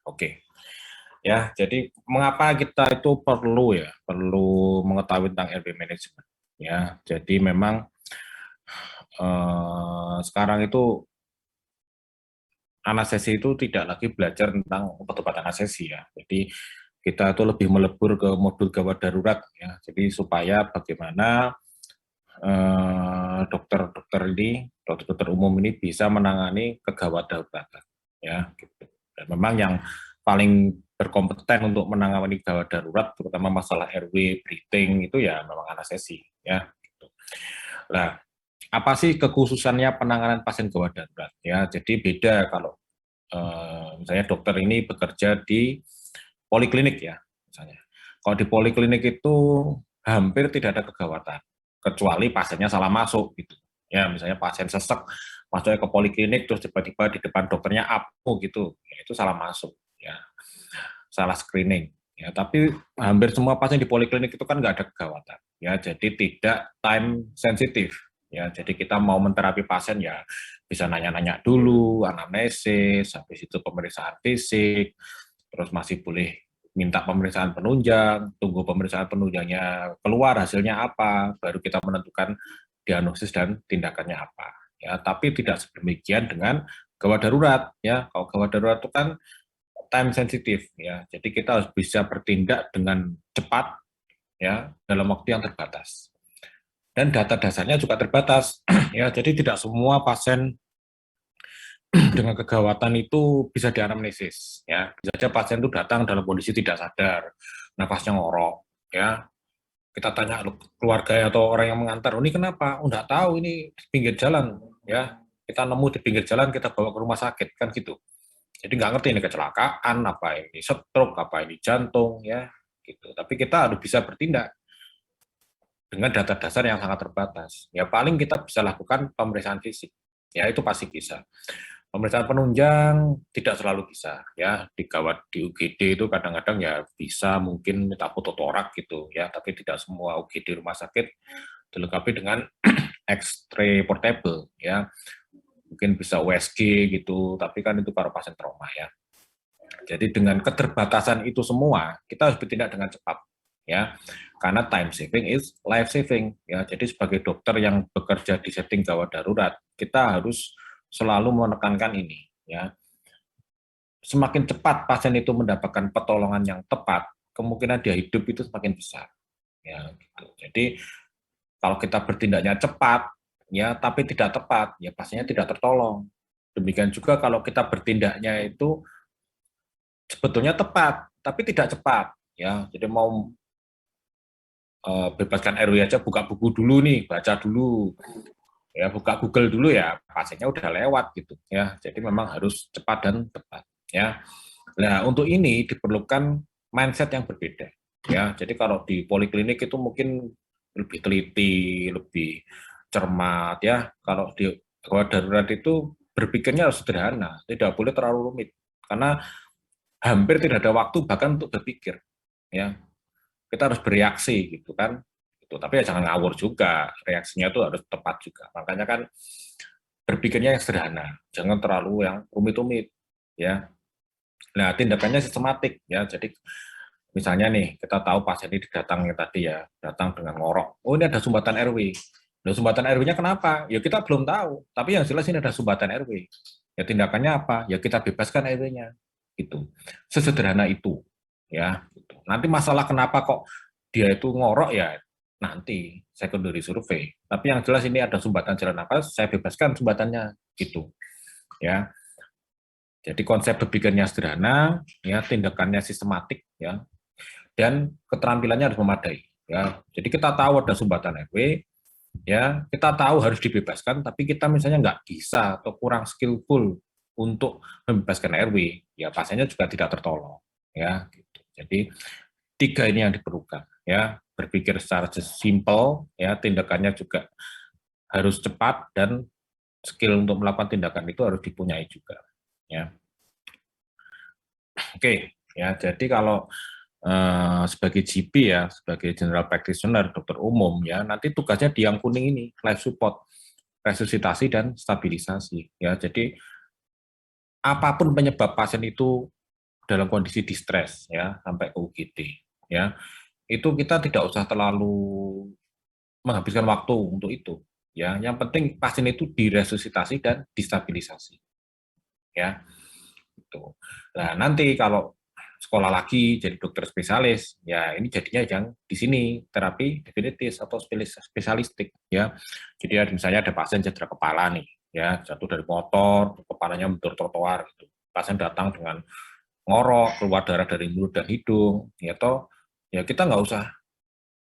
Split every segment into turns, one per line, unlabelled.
Oke. Ya, jadi mengapa kita itu perlu mengetahui tentang airway management. Ya, jadi memang sekarang itu anestesi itu tidak lagi belajar tentang obat-obat anestesi ya. Jadi kita itu lebih melebur ke modul gawat darurat ya. Jadi supaya bagaimana dokter-dokter umum ini bisa menangani kegawat daruratan ya. Gitu. Dan memang yang paling berkompeten untuk menangani gawat darurat, terutama masalah airway, breathing itu ya memang anestesi ya. Gitu. Nah, apa sih kekhususannya penanganan pasien gawat darurat ya? Jadi beda kalau misalnya dokter ini bekerja di poliklinik ya, misalnya. Kalau di poliklinik itu hampir tidak ada kegawatan, kecuali pasiennya salah masuk gitu. Ya, misalnya pasien sesek masuknya ke poliklinik terus tiba-tiba di depan dokternya apo gitu, ya, itu salah masuk ya, salah screening. Ya, tapi hampir semua pasien di poliklinik itu kan nggak ada kegawatan. Ya, jadi tidak time sensitif. Ya, jadi kita mau menterapi pasien ya bisa nanya-nanya dulu, anamnesis, habis itu pemeriksaan fisik, terus masih boleh minta pemeriksaan penunjang, tunggu pemeriksaan penunjangnya keluar hasilnya apa, baru kita menentukan diagnosis dan tindakannya apa. Ya, tapi tidak sedemikian dengan gawat darurat. Ya, kalau gawat darurat itu kan time sensitif. Ya, jadi kita harus bisa bertindak dengan cepat ya dalam waktu yang terbatas. Dan data dasarnya juga terbatas. Ya, jadi tidak semua pasien dengan kegawatan itu bisa dianamnesis ya. Bisa saja pasien itu datang dalam kondisi tidak sadar, nafasnya ngorok ya. Kita tanya keluarga atau orang yang mengantar, ini kenapa? Oh, enggak tahu, ini di pinggir jalan ya. Kita nemu di pinggir jalan, kita bawa ke rumah sakit kan gitu. Jadi nggak ngerti ini kecelakaan, apa ini stroke, apa ini jantung ya gitu. Tapi kita harus bisa bertindak dengan data dasar yang sangat terbatas. Ya paling kita bisa lakukan pemeriksaan fisik. Ya itu pasti bisa. Pemeriksaan penunjang tidak selalu bisa ya, di gawat di UGD itu kadang-kadang ya bisa mungkin minta fototorak gitu ya, tapi tidak semua UGD rumah sakit dilengkapi dengan X-ray portable ya, mungkin bisa USG gitu, tapi kan itu para pasien trauma ya. Jadi dengan keterbatasan itu semua kita harus bertindak dengan cepat ya, karena time saving is life saving ya. Jadi sebagai dokter yang bekerja di setting gawat darurat, kita harus selalu menekankan ini ya. Semakin cepat pasien itu mendapatkan pertolongan yang tepat, kemungkinan dia hidup itu semakin besar ya gitu. Jadi kalau kita bertindaknya cepat ya tapi tidak tepat ya pasiennya tidak tertolong. Demikian juga kalau kita bertindaknya itu sebetulnya tepat tapi tidak cepat ya. Jadi mau bebaskan RW aja, buka buku dulu nih, baca dulu ya, buka Google dulu ya, pasiennya udah lewat gitu ya. Jadi memang harus cepat dan tepat ya. Nah, untuk ini diperlukan mindset yang berbeda ya. Jadi kalau di poliklinik itu mungkin lebih teliti, lebih cermat ya. Kalau di gawat darurat itu berpikirnya harus sederhana, tidak boleh terlalu rumit karena hampir tidak ada waktu bahkan untuk berpikir ya. Kita harus bereaksi gitu kan. Gitu. Tapi ya jangan ngawur juga, reaksinya itu harus tepat juga. Makanya kan berpikirnya yang sederhana, jangan terlalu yang rumit-rumit ya. Nah, tindakannya sistematik ya. Jadi misalnya nih, kita tahu pasien ini datangnya tadi ya, datang dengan ngorok. Oh, ini ada sumbatan RW. Nah, sumbatan RW-nya kenapa? Ya kita belum tahu, tapi yang jelas ini ada sumbatan RW. Ya tindakannya apa? Ya kita bebaskan RW-nya. Gitu. Sesederhana itu ya, gitu. Nanti masalah kenapa kok dia itu ngorok ya nanti secondary survei. Tapi yang jelas ini ada sumbatan jalan nafas, saya bebaskan sumbatannya gitu. Ya. Jadi konsep berpikirnya sederhana, ya tindakannya sistematik, ya dan keterampilannya harus memadai. Ya, jadi kita tahu ada sumbatan RW, ya kita tahu harus dibebaskan, tapi kita misalnya nggak bisa atau kurang skillful untuk membebaskan RW, ya pasiennya juga tidak tertolong. Ya, gitu. Jadi tiga ini yang diperlukan. Ya, berpikir secara simple, ya tindakannya juga harus cepat dan skill untuk melakukan tindakan itu harus dipunyai juga. Ya. Oke, ya jadi kalau sebagai GP ya, sebagai general practitioner, dokter umum ya, nanti tugasnya di yang kuning ini, life support, resusitasi dan stabilisasi ya. Jadi apapun penyebab pasien itu dalam kondisi distress ya sampai ke UGD ya, itu kita tidak usah terlalu menghabiskan waktu untuk itu ya. Yang penting pasien itu diresusitasi dan distabilisasi ya. Gitu. Nah, nanti kalau sekolah lagi jadi dokter spesialis, ya ini jadinya yang di sini terapi definitif atau spesialistik ya. Jadi misalnya ada pasien cedera kepala nih, ya jatuh dari motor, kepalanya bentur trotoar gitu. Pasien datang dengan ngorok, keluar darah dari mulut dan hidung, ya toh, ya kita nggak usah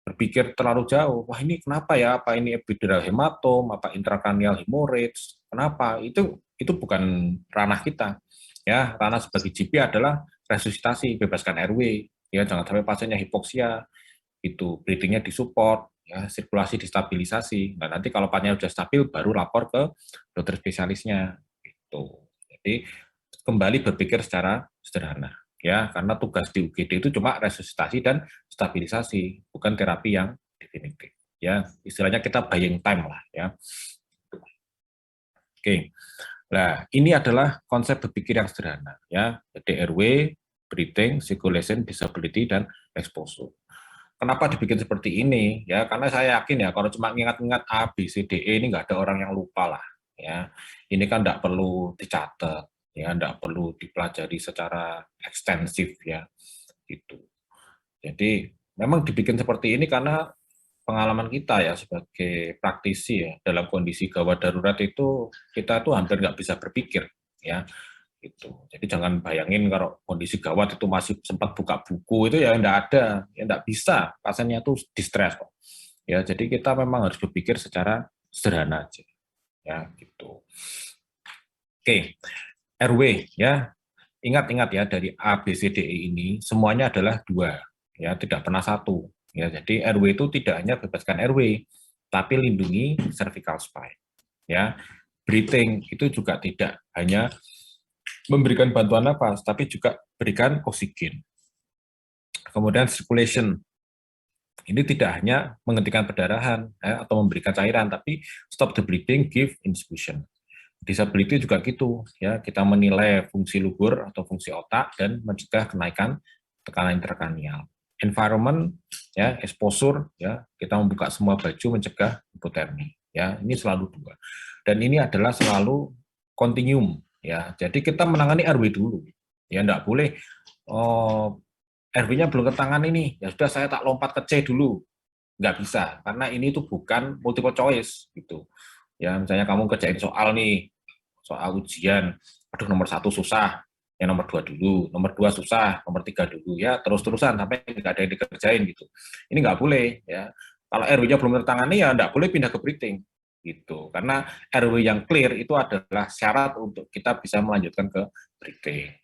berpikir terlalu jauh. Wah ini kenapa ya? Apa ini epidural hematom? Apa intracranial hemorrhage? Kenapa? Itu bukan ranah kita. Ya, ranah sebagai GP adalah resusitasi, bebaskan airway. Ya, jangan sampai pasiennya hipoksia, itu breathingnya disupport, ya, sirkulasi distabilisasi. Nah, nanti kalau pasiennya sudah stabil, baru lapor ke dokter spesialisnya. Itu. Jadi kembali berpikir secara sederhana. Ya, karena tugas di UGD itu cuma resusitasi dan stabilisasi, bukan terapi yang definitif. Ya, istilahnya kita buying time lah. Ya. Oke. Nah, ini adalah konsep berpikir yang sederhana, ya. Jadi airway, breathing, circulation, disability, dan exposure. Kenapa dibikin seperti ini? Ya, karena saya yakin ya, kalau cuma ingat-ingat A, B, C, D, E, ini nggak ada orang yang lupa lah. Ya, ini kan nggak perlu dicatat, ya, nggak perlu dipelajari secara ekstensif, ya, gitu. Jadi memang dibikin seperti ini karena pengalaman kita ya sebagai praktisi ya dalam kondisi gawat darurat itu kita tuh hampir nggak bisa berpikir ya gitu. Jadi jangan bayangin kalau kondisi gawat itu masih sempat buka buku itu ya enggak ada, ya enggak bisa. Pasiennya tuh distress kok. Ya, jadi kita memang harus berpikir secara sederhana aja. Ya, gitu. Oke, RW ya. Ingat-ingat ya dari A, B, C, D, E ini semuanya adalah dua, ya tidak pernah satu. Ya, jadi RW itu tidak hanya bebaskan RW, tapi lindungi cervical spine. Ya, breathing itu juga tidak hanya memberikan bantuan nafas, tapi juga berikan oksigen. Kemudian circulation, ini tidak hanya menghentikan perdarahan ya, atau memberikan cairan, tapi stop the bleeding, give infusion. Disability juga gitu, ya kita menilai fungsi lugur atau fungsi otak dan mencegah kenaikan tekanan intrakranial. Environment, ya exposure, ya kita membuka semua baju mencegah hipotermi. Ya ini selalu dua. Dan ini adalah selalu continuum, ya. Jadi kita menangani RW dulu, ya enggak boleh. Oh, RW-nya belum ketangani nih, ya sudah saya tak lompat ke C dulu. Nggak bisa, karena ini tuh bukan multiple choice gitu. Ya, misalnya kamu kerjain soal nih, soal ujian, aduh nomor 1 susah, ya nomor 2 dulu, nomor 2 susah, nomor 3 dulu, ya terus-terusan sampai nggak ada yang dikerjain gitu. Ini nggak boleh, ya. Kalau RW-nya belum tertangani, ya nggak boleh pindah ke breathing gitu. Karena RW yang clear itu adalah syarat untuk kita bisa melanjutkan ke breathing.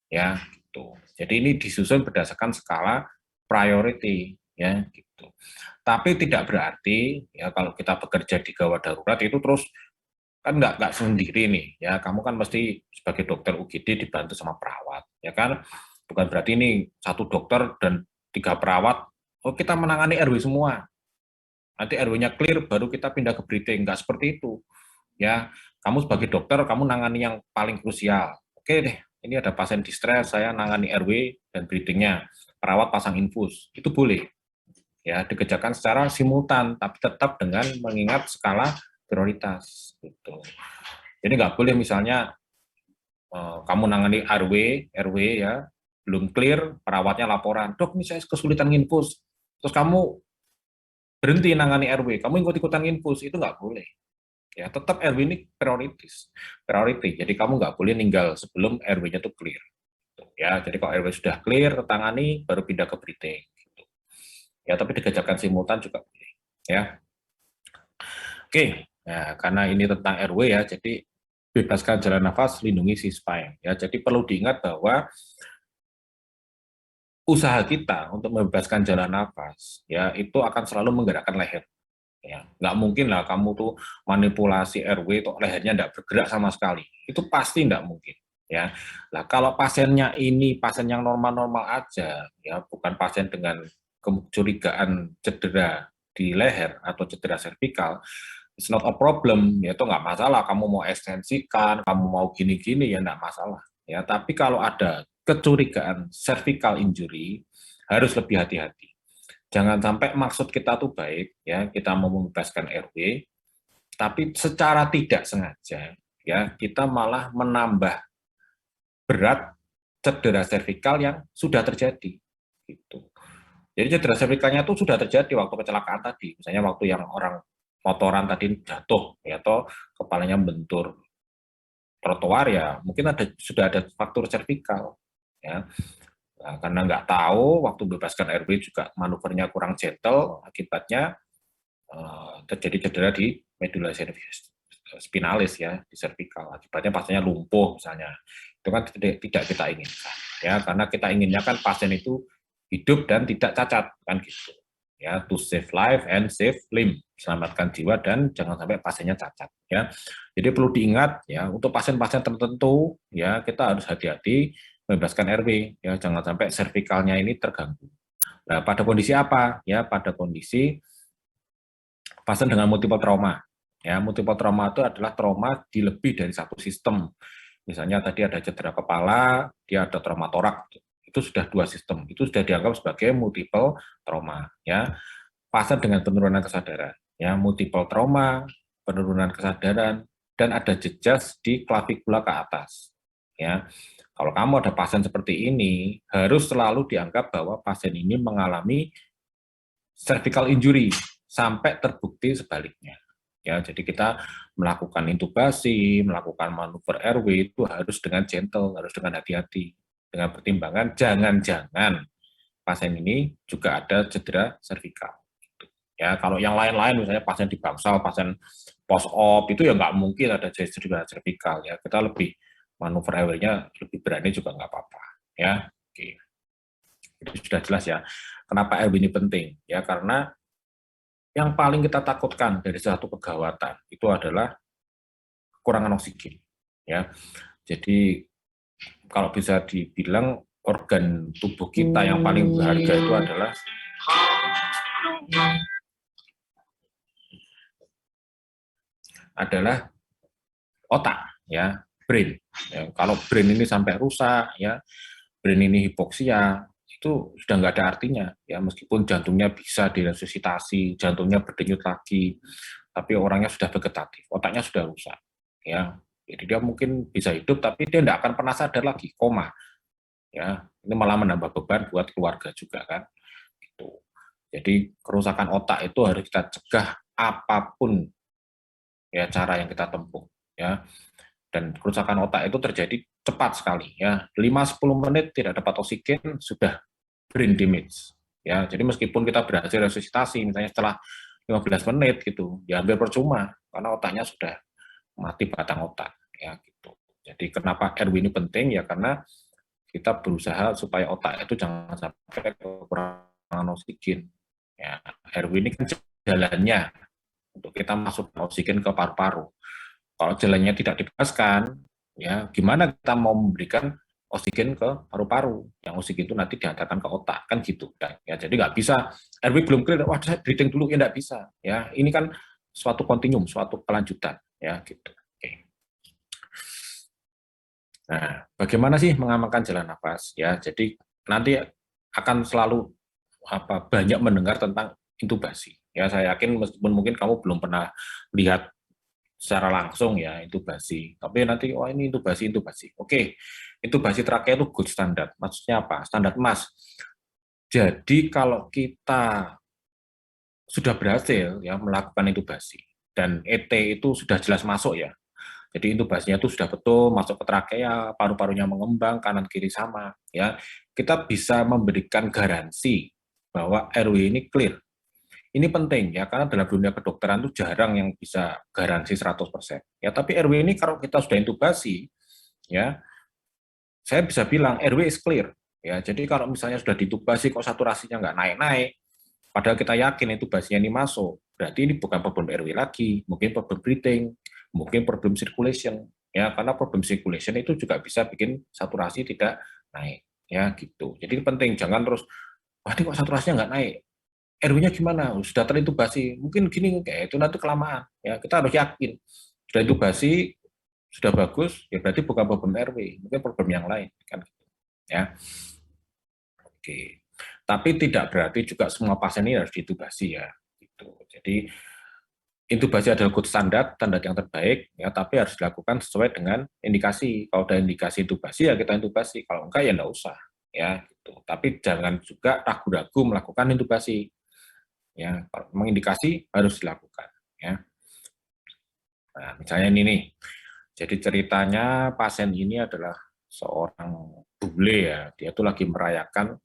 Ya, gitu. Jadi ini disusun berdasarkan skala priority, ya gitu. Tapi tidak berarti ya kalau kita bekerja di gawat darurat itu terus kan nggak sendiri nih ya, kamu kan mesti sebagai dokter UGD dibantu sama perawat ya kan, bukan berarti ini satu dokter dan 3 perawat oh kita menangani RW semua, nanti RW-nya clear baru kita pindah ke breathing, nggak seperti itu ya. Kamu sebagai dokter kamu nangani yang paling krusial, oke deh ini ada pasien distress saya nangani RW dan breathingnya, perawat pasang infus itu boleh ya dikerjakan secara simultan tapi tetap dengan mengingat skala prioritas gitu. Jadi nggak boleh misalnya kamu nangani RW ya belum clear perawatnya laporan dok ini saya kesulitan infus terus kamu berhenti nangani RW kamu ikut-ikutan infus itu nggak boleh ya, tetap RW ini priority jadi kamu nggak boleh ninggal sebelum RW-nya tuh clear ya. Jadi kalau RW sudah clear tertangani baru pindah ke breathing gitu. Ya tapi dikerjakan simultan juga boleh ya. Oke, nah, karena ini tentang RW ya, jadi bebaskan jalan nafas, lindungi si spine. Ya, jadi perlu diingat bahwa usaha kita untuk membebaskan jalan nafas, ya itu akan selalu menggerakkan leher. Ya, nggak mungkin lah kamu tuh manipulasi RW, kok lehernya nggak bergerak sama sekali. Itu pasti nggak mungkin. Ya, nah kalau pasiennya ini pasien yang normal-normal aja, ya bukan pasien dengan kecurigaan cedera di leher atau cedera servikal, it's not a problem, ya itu nggak masalah. Kamu mau ekstensikan, kamu mau gini-gini ya nggak masalah. Ya, tapi kalau ada kecurigaan cervical injury harus lebih hati-hati. Jangan sampai maksud kita tuh baik, ya kita mau membebaskan RW, tapi secara tidak sengaja ya kita malah menambah berat cedera servikal yang sudah terjadi. Gitu. Jadi cedera servikalnya itu sudah terjadi waktu kecelakaan tadi, misalnya waktu yang orang motoran tadi jatuh, ya, atau kepalanya bentur trotoar ya, mungkin sudah ada faktor servikal, ya. Nah, karena nggak tahu waktu bebaskan RW juga manuvernya kurang gentle, akibatnya terjadi cedera di medula spinalis ya, di servikal. Akibatnya pasiennya lumpuh misalnya. Itu kan tidak kita inginkan, ya, karena kita inginnya kan pasien itu hidup dan tidak cacat kan gitu. Ya, to save life and save limb, selamatkan jiwa dan jangan sampai pasiennya cacat ya. Jadi perlu diingat ya, untuk pasien-pasien tertentu ya kita harus hati-hati membebaskan RW ya, jangan sampai servikalnya ini terganggu. Nah, pada kondisi apa? Ya, pada kondisi pasien dengan multiple trauma. Ya, multiple trauma itu adalah trauma di lebih dari satu sistem. Misalnya tadi ada cedera kepala, dia ada trauma torak, itu sudah 2 sistem. Itu sudah dianggap sebagai multiple trauma. Ya, pasien dengan penurunan kesadaran. Ya, multiple trauma, penurunan kesadaran, dan ada jejas di klavikula ke atas. Ya, kalau kamu ada pasien seperti ini, harus selalu dianggap bahwa pasien ini mengalami cervical injury sampai terbukti sebaliknya. Ya, jadi kita melakukan intubasi, melakukan manuver RW itu harus dengan gentle, harus dengan hati-hati, dengan pertimbangan jangan-jangan pasien ini juga ada cedera cervical. Ya, kalau yang lain-lain misalnya pasien di bangsal, pasien post op itu ya nggak mungkin ada cedera cervical ya. Kita lebih manuver RW-nya lebih berani juga nggak apa-apa. Ya, oke. Itu sudah jelas ya. Kenapa RW ini penting? Ya karena yang paling kita takutkan dari satu kegawatan itu adalah kekurangan oksigen. Ya, jadi kalau bisa dibilang organ tubuh kita yang paling berharga itu adalah otak, ya, brain. Ya, kalau brain ini sampai rusak, ya, brain ini hipoksia, itu sudah nggak ada artinya, ya, meskipun jantungnya bisa diresusitasi, jantungnya berdenyut lagi, tapi orangnya sudah vegetatif, otaknya sudah rusak, ya. Jadi dia mungkin bisa hidup, tapi dia tidak akan pernah sadar lagi, koma, ya. Ini malah menambah beban buat keluarga juga kan. Gitu. Jadi kerusakan otak itu harus kita cegah apapun ya cara yang kita tempuh, ya. Dan kerusakan otak itu terjadi cepat sekali, ya. 5-10 menit tidak dapat oksigen sudah brain damage, ya. Jadi meskipun kita berhasil resusitasi misalnya setelah 15 menit gitu, ya hampir percuma karena otaknya sudah mati batang otak, ya gitu. Jadi kenapa RW ini penting ya karena kita berusaha supaya otak itu jangan sampai kekurangan oksigen. Ya, RW ini kan jalannya untuk kita masuk oksigen ke paru-paru. Kalau jalannya tidak dibebaskan, ya gimana kita mau memberikan oksigen ke paru-paru? Yang oksigen itu nanti diantarkan ke otak, kan gitu. Ya, jadi nggak bisa, RW belum clear, wah saya breathing dulu, ya nggak bisa. Ya, ini kan suatu kontinum, suatu kelanjutan, ya gitu. Oke. Nah, bagaimana sih mengamankan jalan nafas? Ya, jadi nanti akan selalu banyak mendengar tentang intubasi. Ya, saya yakin meskipun mungkin kamu belum pernah lihat secara langsung ya intubasi. Tapi nanti wah ini intubasi. Oke, intubasi trachea itu gold standar. Maksudnya apa? Standar emas. Jadi kalau kita sudah berhasil ya melakukan intubasi dan ET itu sudah jelas masuk ya. Jadi intubasinya itu sudah betul masuk ke trakea, paru-parunya mengembang kanan kiri sama ya. Kita bisa memberikan garansi bahwa RW ini clear. Ini penting ya, karena dalam dunia kedokteran itu jarang yang bisa garansi 100%. Ya, tapi RW ini kalau kita sudah intubasi, ya, saya bisa bilang RW is clear. Ya, jadi kalau misalnya sudah ditubasi kok saturasinya nggak naik-naik, padahal kita yakin intubasinya ini masuk, berarti ini bukan problem RW lagi, mungkin problem breathing, mungkin problem circulation. Ya, karena problem circulation itu juga bisa bikin saturasi tidak naik. Ya, gitu. Jadi penting, jangan terus, wah ini kok saturasinya nggak naik, RW-nya gimana? Sudah terintubasi, mungkin gini kayak itu nanti kelamaan. Ya kita harus yakin sudah intubasi, sudah bagus, ya berarti bukan problem RW, mungkin problem yang lain kan. ya. Oke. Tapi tidak berarti juga semua pasien ini harus diintubasi ya. Gitu. Jadi intubasi adalah good standar yang terbaik, ya, tapi harus dilakukan sesuai dengan indikasi. Kalau ada indikasi intubasi, ya kita intubasi. Kalau enggak, ya enggak usah. Ya, gitu. Tapi jangan juga ragu-ragu melakukan intubasi. Ya, kalau memang indikasi harus dilakukan. Ya. Nah, misalnya ini nih. Jadi ceritanya pasien ini adalah seorang bule ya. Dia tuh lagi merayakan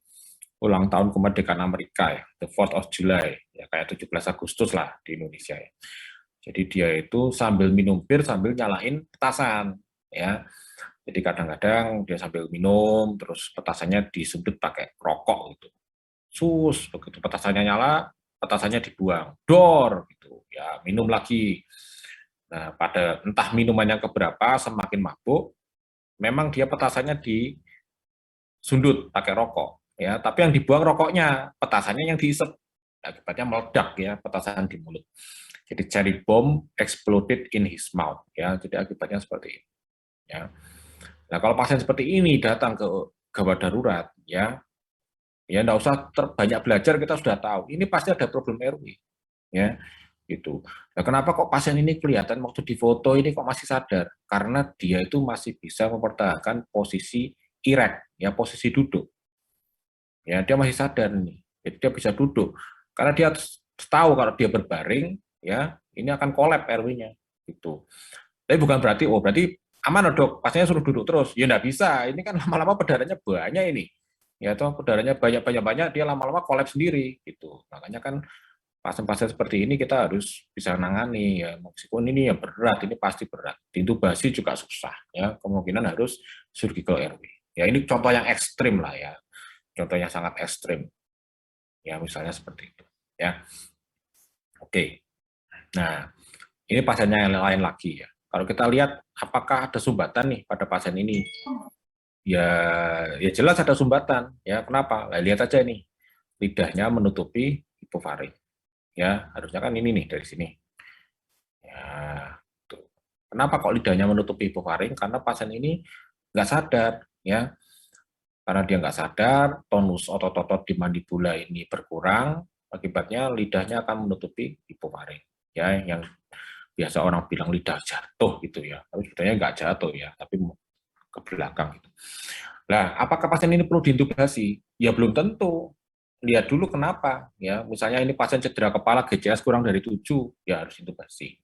ulang tahun kemerdekaan Amerika ya, the 4th of July, ya kayak 17 Agustus lah di Indonesia ya. Jadi dia itu sambil minum bir sambil nyalain petasan ya. Jadi kadang-kadang dia sambil minum terus petasannya disundut pakai rokok gitu. Sus, begitu petasannya nyala, petasannya dibuang. Dor gitu. Ya, minum lagi. Nah, pada entah minumannya keberapa semakin mabuk, memang dia petasannya disundut pakai rokok ya, tapi yang dibuang rokoknya, petasannya yang diisep. Akibatnya meledak ya petasan di mulut. Jadi cherry bomb exploded in his mouth ya. Jadi akibatnya seperti ini ya. Nah, kalau pasien seperti ini datang ke gawat darurat ya, ya enggak usah banyak belajar, kita sudah tahu ini pasti ada problem airway ya gitu. Nah, kenapa kok pasien ini kelihatan waktu di foto ini kok masih sadar? Karena dia itu masih bisa mempertahankan posisi erect ya, posisi duduk. Ya, dia masih sadar nih. Jadi dia bisa duduk. Karena dia tahu kalau dia berbaring ya, ini akan kolap airway-nya gitu. Tapi bukan berarti berarti aman dok, pasiennya suruh duduk terus. Ya enggak bisa. Ini kan lama-lama perdarahannya banyak ini. Ya toh perdarahannya banyak dia lama-lama kolap sendiri gitu. Makanya kan pasien-pasien seperti ini kita harus bisa menangani ya, meskipun ini ya berat, ini pasti berat. Intubasi juga susah ya, kemungkinan harus surgical airway. Ya ini contoh yang ekstrim lah ya, contoh yang sangat ekstrim. Ya misalnya seperti itu ya. Oke. Nah, ini pasiennya yang lain lagi ya. Kalau kita lihat apakah ada sumbatan nih pada pasien ini? Ya, ya jelas ada sumbatan. Ya, kenapa? Nah, lihat aja nih. Lidahnya menutupi hipofaring. Ya, harusnya kan ini nih dari sini. Ya, tuh. Kenapa kok lidahnya menutupi hipofaring? Karena pasien ini nggak sadar, ya. Karena dia nggak sadar, tonus otot-otot di mandibula ini berkurang, akibatnya lidahnya akan menutupi hipofaring. Ya, yang biasa orang bilang lidah jatuh gitu ya. Tapi sebetulnya nggak jatuh ya, tapi ke belakang gitu. Nah, apakah pasien ini perlu diintubasi? Ya belum tentu. Lihat dulu kenapa. Ya, misalnya ini pasien cedera kepala GCS kurang dari 7, ya harus intubasi.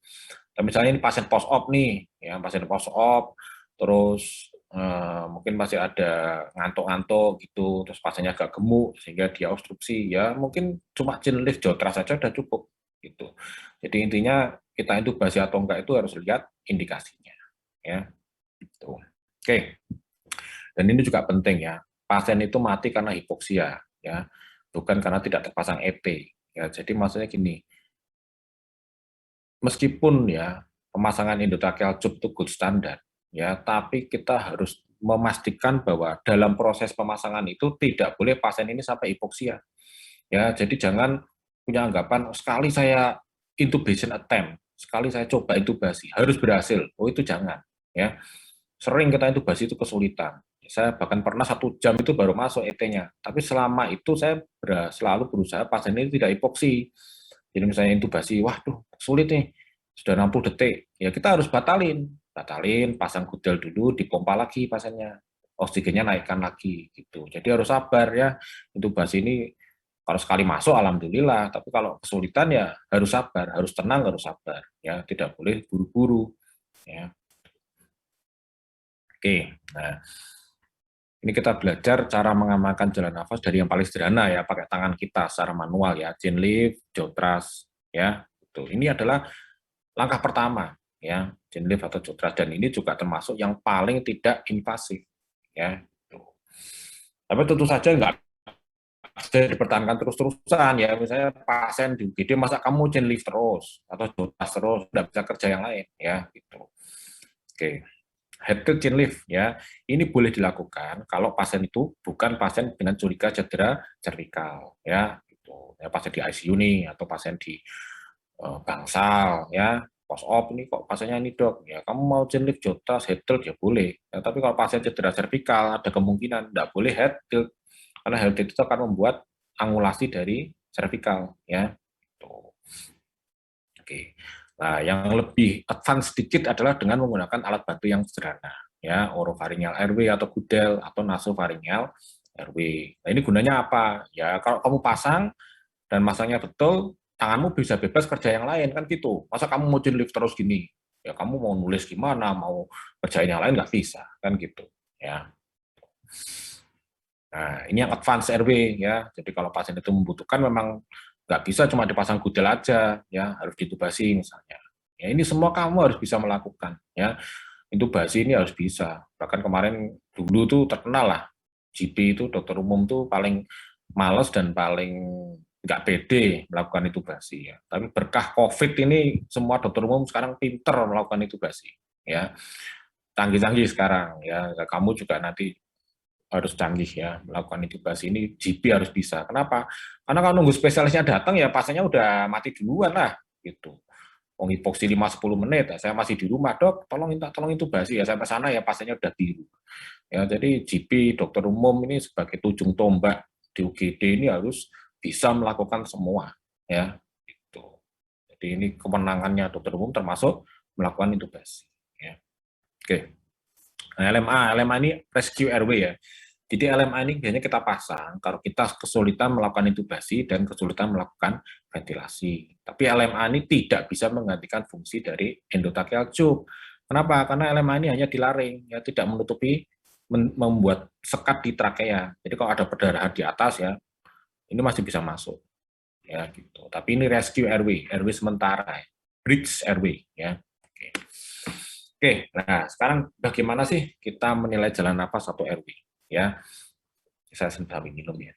Dan misalnya ini pasien post-op nih, ya pasien post-op, terus mungkin masih ada ngantuk-ngantuk gitu, terus pasiennya agak gemuk sehingga dia obstruksi, ya mungkin cuma chin lift jotras saja sudah cukup gitu. Jadi intinya kita intubasi atau enggak itu harus lihat indikasinya, ya. Gitu. Oke. Dan ini juga penting ya, pasien itu mati karena hipoksia, ya, bukan karena tidak terpasang EP. Ya, jadi maksudnya gini, meskipun ya pemasangan endotracheal tube itu good standar, ya, tapi kita harus memastikan bahwa dalam proses pemasangan itu tidak boleh pasien ini sampai hipoksia. Ya, jadi jangan punya anggapan sekali saya intubation attempt, sekali saya coba intubasi harus berhasil. Oh itu jangan, ya. Sering kita intubasi itu kesulitan. Saya bahkan pernah 1 jam itu baru masuk ET-nya. Tapi selama itu saya selalu berusaha pasien ini tidak hipoksi. Jadi misalnya intubasi, waduh sulit nih, sudah 60 detik. Ya kita harus batalin. Batalin, pasang gudel dulu, dipompa lagi pasiennya. Oksigennya naikkan lagi. Gitu. Jadi harus sabar ya. Intubasi ini kalau sekali masuk alhamdulillah, tapi kalau kesulitan ya harus sabar, harus tenang, harus sabar. Ya tidak boleh buru-buru. Ya. Oke, nah ini kita belajar cara mengamankan jalan nafas dari yang paling sederhana ya, pakai tangan kita secara manual ya, chin lift, jaw thrust, ya. Itu. Ini adalah langkah pertama ya, chin lift atau jaw thrust, dan ini juga termasuk yang paling tidak invasif ya. Tapi tentu saja nggak bisa dipertahankan terus-terusan ya, misalnya pasien di UGD masa kamu chin lift terus atau jaw thrust terus, nggak bisa kerja yang lain ya gitu. Oke. Head to chin lift ya. Ini boleh dilakukan kalau pasien itu bukan pasien dengan curiga cedera cervikal ya gitu. Ya pasien di ICU nih atau pasien di bangsal ya. post op ini kok pasiennya ini dok, ya kamu mau chain lift, jotas, head tilt ya boleh. Ya, tapi kalau pasien cedera servikal ada kemungkinan tidak boleh head tilt, karena head tilt itu akan membuat angulasi dari servikal, ya. Tuh. Oke. Nah, yang lebih advance sedikit adalah dengan menggunakan alat bantu yang sederhana, ya, orofaringeal airway atau gudel atau nasofaringeal airway. Nah, ini gunanya apa? Ya, kalau kamu pasang dan masangnya betul, tanganmu bisa bebas kerja yang lain, kan gitu. Masa kamu mau chain lift terus gini? Ya kamu mau nulis gimana, mau kerjain yang lain nggak bisa, kan gitu. Ya. Nah, ini yang advance RW ya. Jadi kalau pasien itu membutuhkan memang nggak bisa cuma dipasang gudel aja, ya harus ditubasi misalnya. Ya ini semua kamu harus bisa melakukan, ya. Intubasi ini harus bisa. Bahkan kemarin dulu tuh terkenal lah, GP itu dokter umum tuh paling males dan paling nggak pede melakukan intubasi ya. Tapi berkah COVID ini semua dokter umum sekarang pinter melakukan intubasi ya. Canggih-canggih sekarang ya. Kamu juga nanti harus canggih ya melakukan intubasi ini, GP harus bisa. Kenapa? Karena kalau nunggu spesialisnya datang ya pasiennya udah mati duluan lah gitu. Wong hipoksi 5-10 menit, ya, saya masih di rumah, dok, tolong intubasi ya, sampai sana ya pasiennya udah biru. Ya, jadi GP, dokter umum ini sebagai ujung tombak di UGD ini harus bisa melakukan semua, ya, gitu. Jadi ini kewenangannya dokter umum termasuk melakukan intubasi. Ya. Oke. Nah, LMA ini rescue airway ya. Jadi LMA ini biasanya kita pasang kalau kita kesulitan melakukan intubasi dan kesulitan melakukan ventilasi. Tapi LMA ini tidak bisa menggantikan fungsi dari endotracheal tube. Kenapa? Karena LMA ini hanya di laring, ya tidak menutupi, membuat sekat di trakea. Jadi kalau ada perdarahan di atas ya, ini masih bisa masuk. Ya gitu. Tapi ini rescue airway, airway sementara, bridge airway ya. Oke. Oke, nah sekarang bagaimana sih kita menilai jalan nafas atau airway? Ya, saya sedang minum ya.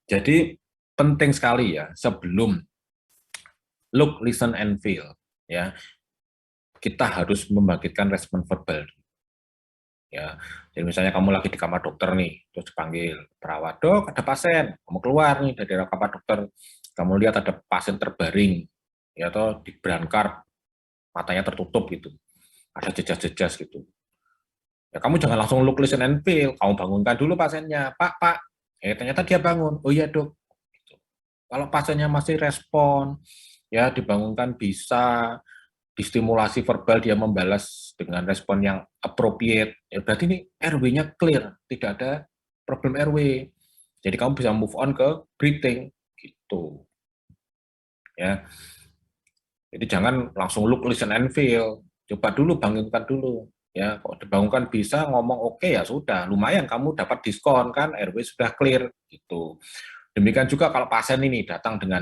Jadi penting sekali ya sebelum look, listen, and feel ya kita harus membangkitkan respon verbal ya. Jadi misalnya kamu lagi di kamar dokter nih, terus dipanggil perawat, dok ada pasien, kamu keluar nih dari kamar dokter, kamu lihat ada pasien terbaring ya atau di brancard matanya tertutup gitu, ada jejas-jejas gitu. Ya kamu jangan langsung look, listen, and feel, kamu bangunkan dulu pasiennya, Pak, ternyata dia bangun, oh iya dok. Gitu. Kalau pasiennya masih respon, ya dibangunkan bisa, distimulasi verbal dia membalas dengan respon yang appropriate, ya berarti ini RW-nya clear, tidak ada problem RW. Jadi kamu bisa move on ke breathing, gitu. Ya, jadi jangan langsung look, listen, and feel. Coba dulu bangunkan dulu. Ya, kalau dibangunkan bisa ngomong oke ya sudah, lumayan kamu dapat diskon kan, RW sudah clear gitu. Demikian juga kalau pasien ini datang dengan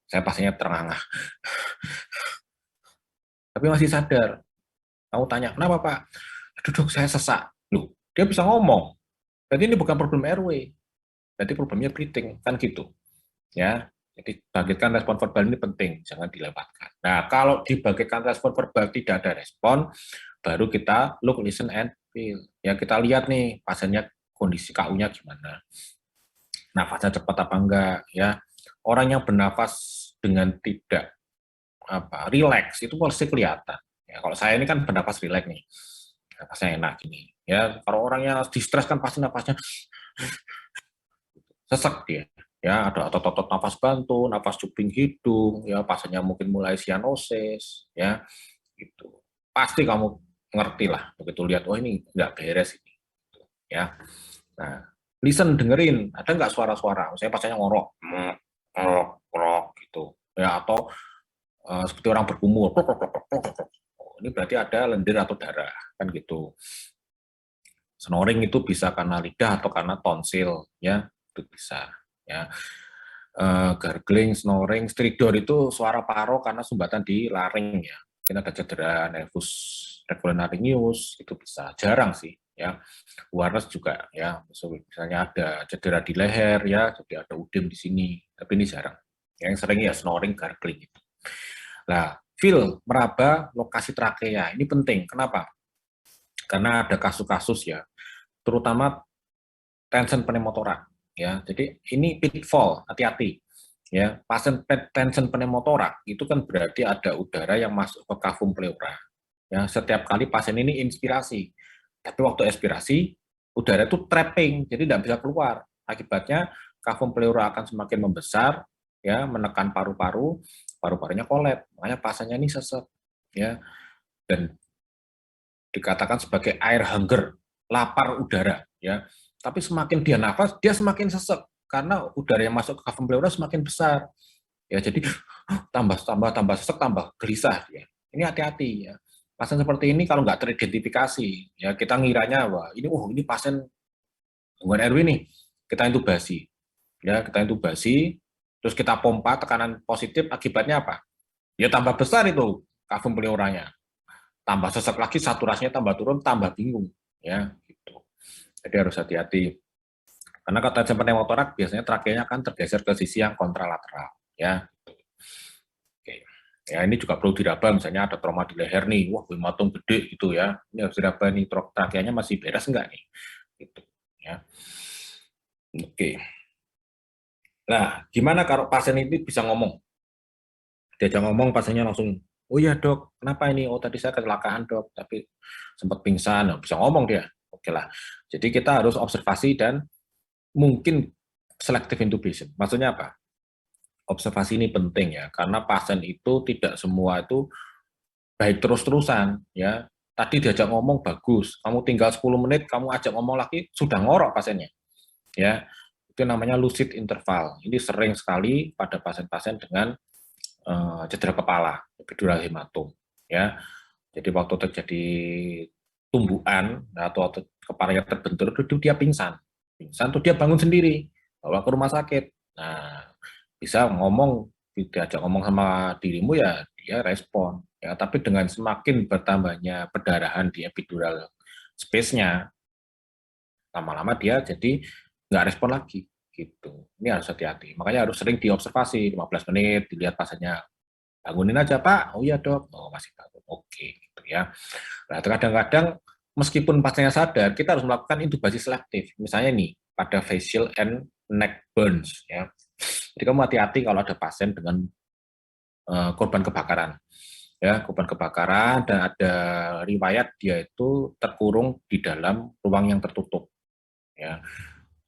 saya pasiennya terengah, tapi masih sadar. Kamu tanya, kenapa Pak? Aduh dok, saya sesak. Loh, dia bisa ngomong. Berarti ini bukan problem RW, berarti problemnya breathing, kan gitu. Ya, jadi bangkitkan respon verbal ini penting, jangan dilewatkan. Nah, kalau dibangkitkan respon verbal tidak ada respon, baru kita look, listen, and feel. Ya, kita lihat nih pasiennya kondisi KU-nya gimana. Nafasnya cepat apa enggak, ya. Orang yang bernafas dengan tidak rileks itu pasti kelihatan. Ya, kalau saya ini kan bernafas rileks nih, nafasnya enak gini. Ya, kalau orangnya distres kan pasti nafasnya sesek dia. Ya, ada otot-otot nafas bantu, nafas cuping hidung, ya pasiennya mungkin mulai sianosis, ya, gitu. Pasti kamu ngerti lah, begitu lihat, oh ini nggak beres ini, ya. Nah, listen, dengerin, ada nggak suara-suara, misalnya pasiennya ngorok, ngorok, ngorok, gitu, ya, atau seperti orang berkumur, oh, ini berarti ada lendir atau darah, kan gitu. Snoring itu bisa karena lidah atau karena tonsil, ya, itu bisa, ya. Gargling, snoring, stridor itu suara paro karena sumbatan di laring ya. Mungkin ada cedera nervus regulonaringius, itu bisa, jarang sih ya. Warnes juga ya, misalnya ada cedera di leher ya, jadi ada udem di sini, tapi ini jarang. Yang sering ya snoring, gargling itu. Nah, feel, meraba lokasi trakea, ini penting. Kenapa? Karena ada kasus-kasus ya, terutama tension pneumotorak ya. Jadi ini pitfall, hati-hati. ya, pasien tension pneumotorak itu kan berarti ada udara yang masuk ke kavum pleura. Ya, setiap kali pasien ini inspirasi, tapi waktu expirasi udara itu trapping, jadi tidak bisa keluar. Akibatnya kavum pleura akan semakin membesar, ya, menekan paru-paru, paru-parunya kolap. Makanya pasiennya ini sesek, ya, dan dikatakan sebagai air hunger, lapar udara, ya. Tapi semakin dia nafas, dia semakin sesek karena udara yang masuk ke kavum pleura semakin besar. Ya, jadi tambah sesek, tambah gelisah ya. Ini hati-hati ya. Pasien seperti ini kalau nggak teridentifikasi, ya kita ngiranya wah ini pasien gangguan RW nih, kita intubasi. Ya, kita intubasi, terus kita pompa tekanan positif, akibatnya apa? Ya tambah besar itu kavum pleuranya. Tambah sesek lagi, saturasinya tambah turun, tambah bingung, ya gitu. Jadi harus hati-hati. Karena kalau tension pneumotorak biasanya trakeanya akan tergeser ke sisi yang kontralateral, ya. Oke. Ya ini juga perlu diraba, misalnya ada trauma di leher nih, wah hematom gede gitu ya, ini harus diraba nih, trakeanya masih beres enggak nih, gitu ya. Oke. Nah, gimana kalau pasien ini bisa ngomong? Diajak ngomong pasiennya langsung, oh iya dok, kenapa ini? Oh tadi saya kecelakaan dok, tapi sempat pingsan, nah, bisa ngomong dia. Oke lah. Jadi kita harus observasi dan mungkin selective intubation. Maksudnya apa? Observasi ini penting ya, karena pasien itu tidak semua itu baik terus-terusan ya. Tadi diajak ngomong bagus, kamu tinggal 10 menit, kamu ajak ngomong lagi, sudah ngorok pasiennya. Ya, itu namanya lucid interval. Ini sering sekali pada pasien-pasien dengan cedera kepala, epidural hematom. Ya, jadi waktu terjadi tumbuhan atau kepalanya terbentur, itu dia pingsan. Pingsan tuh dia bangun sendiri, bawa ke rumah sakit. Nah, bisa ngomong, diajak ngomong sama dirimu ya dia respon. Ya, tapi dengan semakin bertambahnya perdarahan di epidural space-nya, lama-lama dia jadi nggak respon lagi. Gitu. Ini harus hati-hati. Makanya harus sering diobservasi, 15 menit, dilihat pasiennya. Bangunin aja, Pak. Oh iya, Dok. Oh, masih bangun. Oke, gitu ya. Nah, kadang-kadang meskipun pasiennya sadar, kita harus melakukan intubasi selektif. Misalnya nih, pada facial and neck burns, ya. Jadi kamu hati-hati kalau ada pasien dengan korban kebakaran. Ya, korban kebakaran dan ada riwayat dia itu terkurung di dalam ruang yang tertutup. Ya,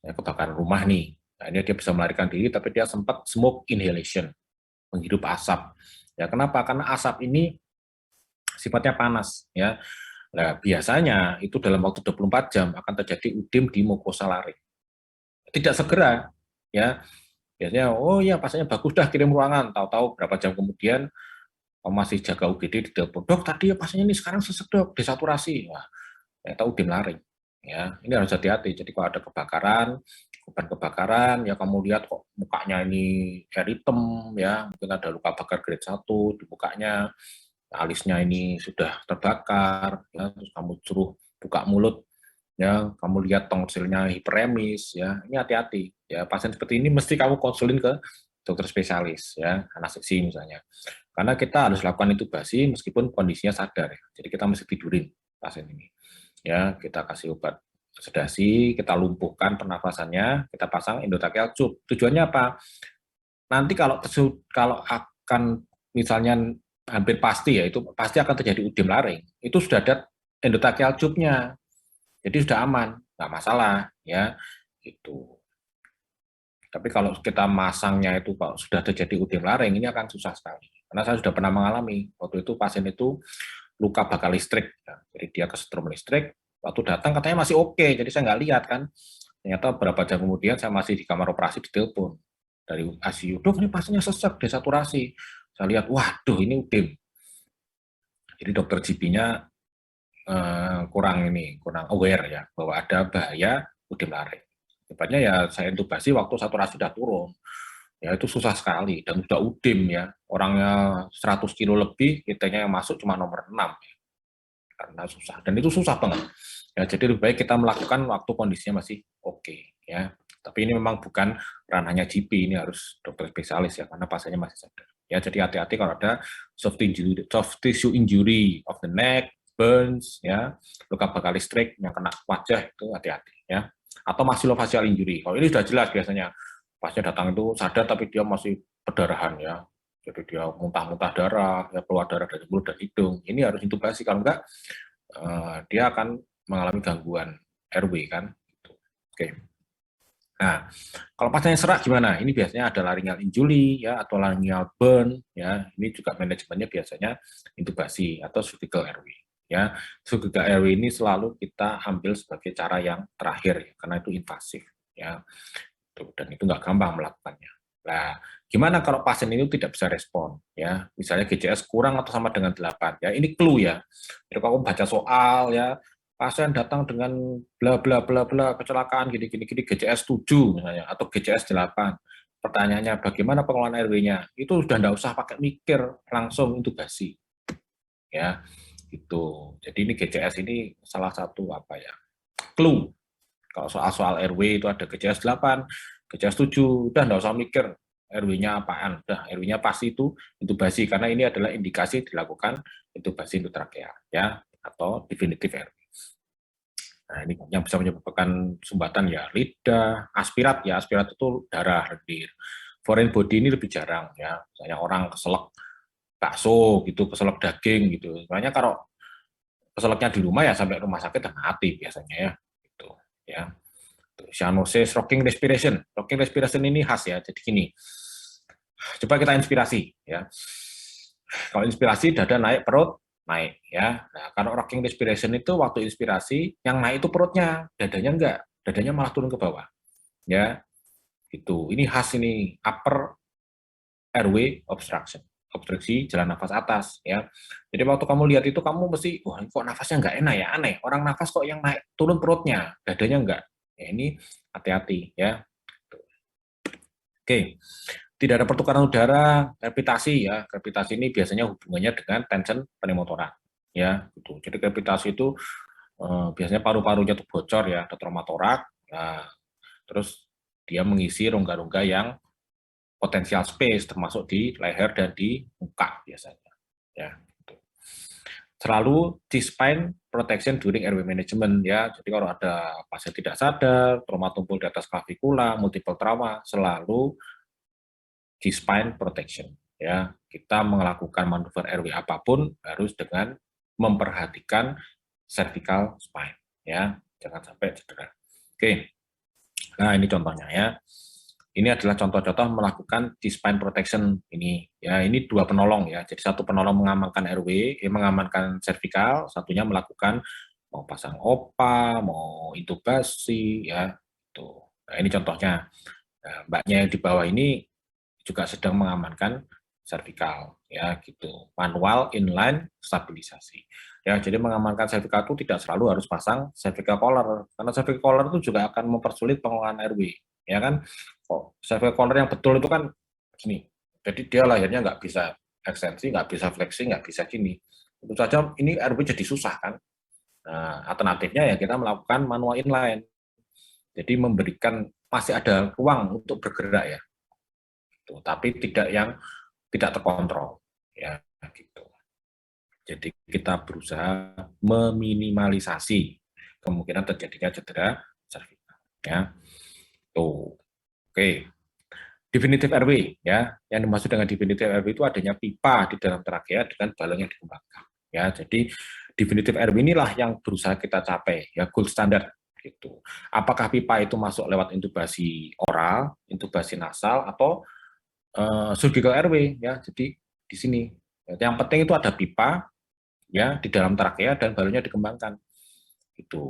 kebakaran rumah nih. Nah, ini dia bisa melarikan diri, tapi dia sempat smoke inhalation, menghirup asap. Ya, kenapa? Karena asap ini sifatnya panas. Ya, nah, biasanya itu dalam waktu 24 jam akan terjadi udim di mukosa laring. Tidak segera, ya. Biasanya, oh iya pasiennya bagus dah kirim ruangan. Tahu-tahu berapa jam kemudian masih jaga UGD di telepon, dok tadi ya pasiennya ini sekarang sesek dok, desaturasi. Wah, ternyata udim laring. Ya, ini harus hati-hati. Jadi kalau ada kebakaran, korban kebakaran, ya kamu lihat kok mukanya ini air hitam, ya mungkin ada luka bakar grade 1 di mukanya, alisnya ini sudah terbakar, ya, terus kamu suruh buka mulut, ya kamu lihat tongsilnya hiperemis, ya ini hati-hati. Ya pasien seperti ini mesti kamu konsulin ke dokter spesialis, ya anestesi misalnya. Karena kita harus lakukan intubasi meskipun kondisinya sadar, ya. Jadi kita mesti tidurin pasien ini. Ya, kita kasih obat sedasi, kita lumpuhkan pernafasannya, kita pasang endotracheal tube. Tujuannya apa? Nanti kalau akan misalnya hampir pasti ya itu pasti akan terjadi udim laring. Itu sudah ada endotracheal tube-nya. Jadi sudah aman, nggak masalah ya. Gitu. Tapi kalau kita masangnya itu kalau sudah terjadi udim laring ini akan susah sekali. Karena saya sudah pernah mengalami waktu itu pasien itu luka bakal listrik, ya. Jadi dia kesetrum listrik. Waktu datang katanya masih oke, jadi saya nggak lihat kan. Ternyata beberapa jam kemudian saya masih di kamar operasi ditelepon dari ICU, dok ini pasiennya sesek, desaturasi. Saya lihat, waduh ini udim. Jadi dokter GP-nya kurang aware ya bahwa ada bahaya udim laring. Sebabnya ya saya intubasi waktu saturasi sudah turun. Ya itu susah sekali dan sudah udim ya. Orangnya 100 kilo lebih, kitanya yang masuk cuma nomor 6 ya. Karena susah dan itu susah banget. Ya jadi lebih baik kita melakukan waktu kondisinya masih oke ya. Tapi ini memang bukan ranahnya GP, ini harus dokter spesialis ya karena pasiennya masih sadar. Ya jadi hati-hati kalau ada soft tissue injury of the neck, burns, ya, luka bakar listrik yang kena wajah itu hati-hati ya. Atau maxillofacial injury. Kalau ini sudah jelas biasanya pasien datang itu sadar tapi dia masih perdarahan ya. Jadi dia muntah-muntah darah, ya keluar darah dari mulut dan hidung. Ini harus intubasi, kalau enggak dia akan mengalami gangguan airway kan. Gitu. Oke. Nah, kalau pasiennya serak gimana? Ini biasanya ada laryngeal injury ya atau laryngeal burn ya. Ini juga manajemennya biasanya intubasi atau surgical airway ya. Surgical airway ini selalu kita ambil sebagai cara yang terakhir ya, karena itu invasif ya. Dan itu nggak gampang melakukannya. Nah, gimana kalau pasien ini tidak bisa respon ya? Misalnya GCS kurang atau sama dengan 8 ya. Ini clue ya. Jadi kalau baca soal ya, pasien datang dengan bla bla bla bla kecelakaan gini gini gini GCS 7 misalnya atau GCS 8. Pertanyaannya bagaimana pengelolaan RW-nya? Itu sudah enggak usah pakai mikir, langsung intubasi. Ya. Gitu. Jadi ini GCS ini salah satu apa ya? Clue. Kalau soal-soal RW itu ada GCS 8, GCS 7, udah enggak usah mikir RW-nya apaan, udah RW-nya pasti itu intubasi karena ini adalah indikasi dilakukan intubasi endotrakea ya atau definitif RW. Nah, ini yang bisa menyebabkan sumbatan ya lidah, aspirat ya, aspirat itu darah lendir. Foreign body ini lebih jarang ya, misalnya orang keselak bakso gitu, keselak daging gitu. Makanya kalau keselaknya di rumah ya sampai rumah sakit dan mati biasanya ya, gitu ya. Cyanosis rocking respiration. Rocking respiration ini khas ya, jadi gini. Coba kita inspirasi ya. Kalau inspirasi dada naik, perut naik ya. Nah, kalau rocking respiration itu waktu inspirasi yang naik itu perutnya, dadanya enggak. Dadanya malah turun ke bawah. Ya. Gitu. Ini khas ini upper airway obstruction. Obstruksi jalan nafas atas ya. Jadi waktu kamu lihat itu kamu mesti wah kok nafasnya enggak enak ya, aneh. Orang nafas kok yang naik turun perutnya, dadanya enggak. Ya ini hati-hati ya. Oke. Tidak ada pertukaran udara, krepitasi ya. Krepitasi ini biasanya hubungannya dengan tension pneumotorak ya gitu. Jadi krepitasi itu biasanya paru-parunya itu bocor ya, ada traumatoraks. Nah, terus dia mengisi rongga-rongga yang potensial space termasuk di leher dan di muka biasanya ya. Gitu. Selalu C-spine protection during airway management ya. Jadi kalau ada pasien tidak sadar, trauma tumpul di atas klavikula, multiple trauma, selalu C-spine protection ya. Kita melakukan manuver airway apapun harus dengan memperhatikan cervical spine ya. Jangan sampai cedera. Oke. Nah, ini contohnya ya. Ini adalah contoh-contoh melakukan C-spine protection ini ya. Ini dua penolong ya. Jadi satu penolong mengamankan airway, mengamankan cervical, satunya melakukan mau pasang OPA, mau intubasi ya. Tuh. Nah, ini contohnya. Nah, mbaknya yang di bawah ini juga sedang mengamankan cervical ya gitu, manual inline stabilisasi ya. Jadi mengamankan cervical itu tidak selalu harus pasang cervical collar, karena cervical collar itu juga akan mempersulit pengelolaan airway ya kan. Cervical collar yang betul itu kan gini, jadi dia lahirnya nggak bisa ekstensi, nggak bisa fleksi, nggak bisa gini, itu saja ini airway jadi susah kan. Nah, alternatifnya ya kita melakukan manual inline, jadi memberikan masih ada ruang untuk bergerak ya gitu, tapi tidak yang tidak terkontrol ya gitu. Jadi kita berusaha meminimalisasi kemungkinan terjadinya cedera cervical ya. Tuh. Oke. Definitive airway ya. Yang dimaksud dengan definitive airway itu adanya pipa di dalam trakea dengan balon yang dikembangkan ya. Jadi definitive airway inilah yang berusaha kita capai ya, gold standard gitu. Apakah pipa itu masuk lewat intubasi oral, intubasi nasal atau surgical airway ya. Jadi di sini yang penting itu ada pipa ya di dalam trakea dan balonnya dikembangkan itu.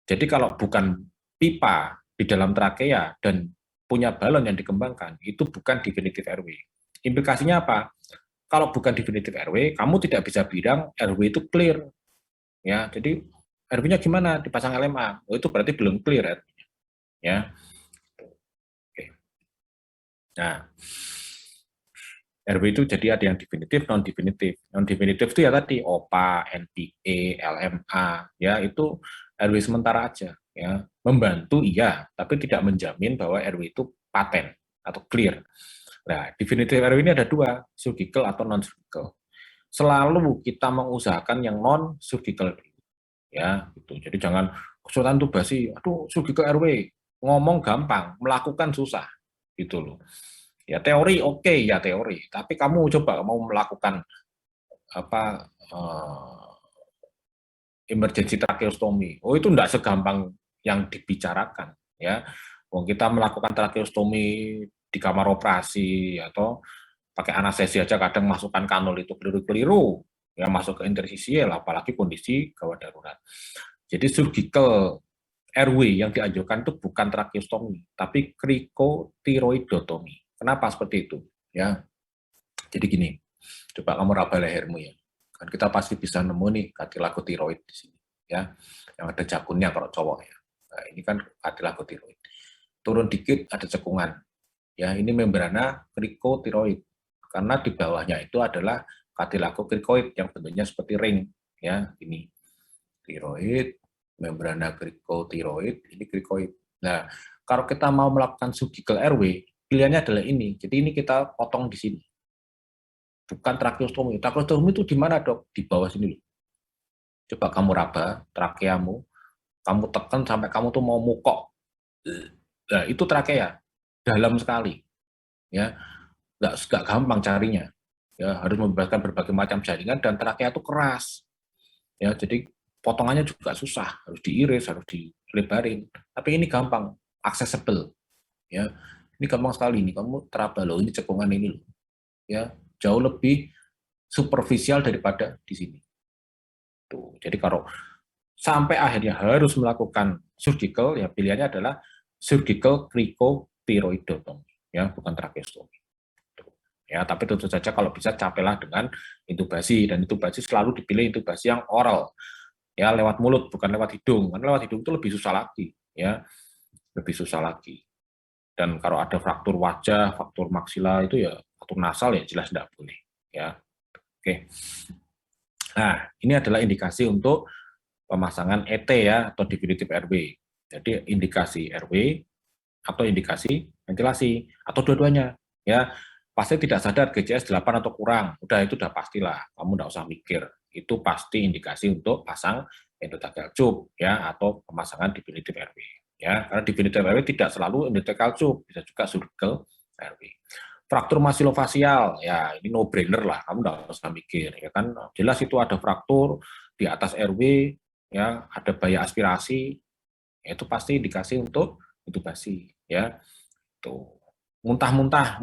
Jadi kalau bukan pipa di dalam trakea dan punya balon yang dikembangkan, itu bukan definitive airway. Implikasinya apa? Kalau bukan definitive airway, kamu tidak bisa bilang airway itu clear ya. Jadi airway-nya gimana? Dipasang LMA, oh, itu berarti belum clear airway-nya ya. Oke. Nah, RW itu jadi ada yang definitif, non-definitif. Non-definitif itu ya tadi OPA, NPA, LMA, ya itu RW sementara aja, ya membantu iya, tapi tidak menjamin bahwa RW itu paten atau clear. Nah, definitif RW ini ada dua, surgical atau non-surgical. Selalu kita mengusahakan yang non-surgical, ya gitu. Jadi jangan kesulitan intubasi, aduh surgical RW, ngomong gampang, melakukan susah, gitu loh. Ya teori oke, ya teori, tapi kamu coba mau melakukan apa emergency tracheostomy. Oh itu enggak segampang yang dibicarakan ya. Wong kita melakukan tracheostomy di kamar operasi atau pakai anestesi aja kadang masukkan kanul itu keliru-keliru. Ya masuk ke interstisial apalagi kondisi gawat darurat. Jadi surgical airway yang dianjurkan itu bukan tracheostomy tapi cricothyroidotomy. Kenapa seperti itu? Ya. Jadi gini, coba kamu raba lehermu ya. Kan kita pasti bisa nemu nih cartilago tiroid di sini ya. Yang ada jakunnya kalau cowok ya. Nah, ini kan cartilago tiroid. Turun dikit ada cekungan. Ya, ini membrana cricotiroid. Karena di bawahnya itu adalah cartilago cricoid yang bentuknya seperti ring ya, ini. Tiroid, membrana cricotiroid, ini cricoid. Nah, kalau kita mau melakukan surgical airway, pilihannya adalah ini. Jadi ini kita potong di sini. Bukan tracheostomi. Tracheostomi itu di mana, Dok? Di bawah sini. Coba kamu raba trakeamu, kamu tekan sampai kamu tuh mau mukok. Nah, itu trakea. Dalam sekali. Ya, nggak gampang carinya. Ya, harus membebaskan berbagai macam jaringan dan trakea itu keras. Ya, jadi potongannya juga susah, harus diiris, harus dilebarin. Tapi ini gampang, accessible. Ya, ini gampang sekali nih. Kamu teraba loh, ini cekungan ini loh. Ya, jauh lebih superficial daripada di sini. Tuh. Jadi kalau sampai akhirnya harus melakukan surgical, ya pilihannya adalah surgical cricothyroidotomy, ya bukan tracheostomy. Ya, tapi tentu saja kalau bisa capailah dengan intubasi, dan intubasi selalu dipilih intubasi yang oral, ya lewat mulut bukan lewat hidung. Karena lewat hidung itu lebih susah lagi, ya lebih susah lagi. Dan kalau ada fraktur wajah, fraktur maksila itu ya fraktur nasal ya jelas tidak boleh, ya. Oke. Nah, ini adalah indikasi untuk pemasangan ET ya atau definitive airway. Jadi indikasi airway atau indikasi ventilasi atau dua-duanya ya. Pasti tidak sadar GCS 8 atau kurang. Itu udah pastilah. Kamu enggak usah mikir. Itu pasti indikasi untuk pasang endotracheal tube ya atau pemasangan definitive airway. Ya, karena definitive airway tidak selalu endotracheal tube, bisa juga surgical airway. Fraktur masilofasial, ya ini no brainer lah, kamu nggak usah mikir, ya kan jelas itu ada fraktur di atas airway, ya ada bahaya aspirasi, ya, itu pasti indikasi untuk intubasi, ya tuh. Muntah-muntah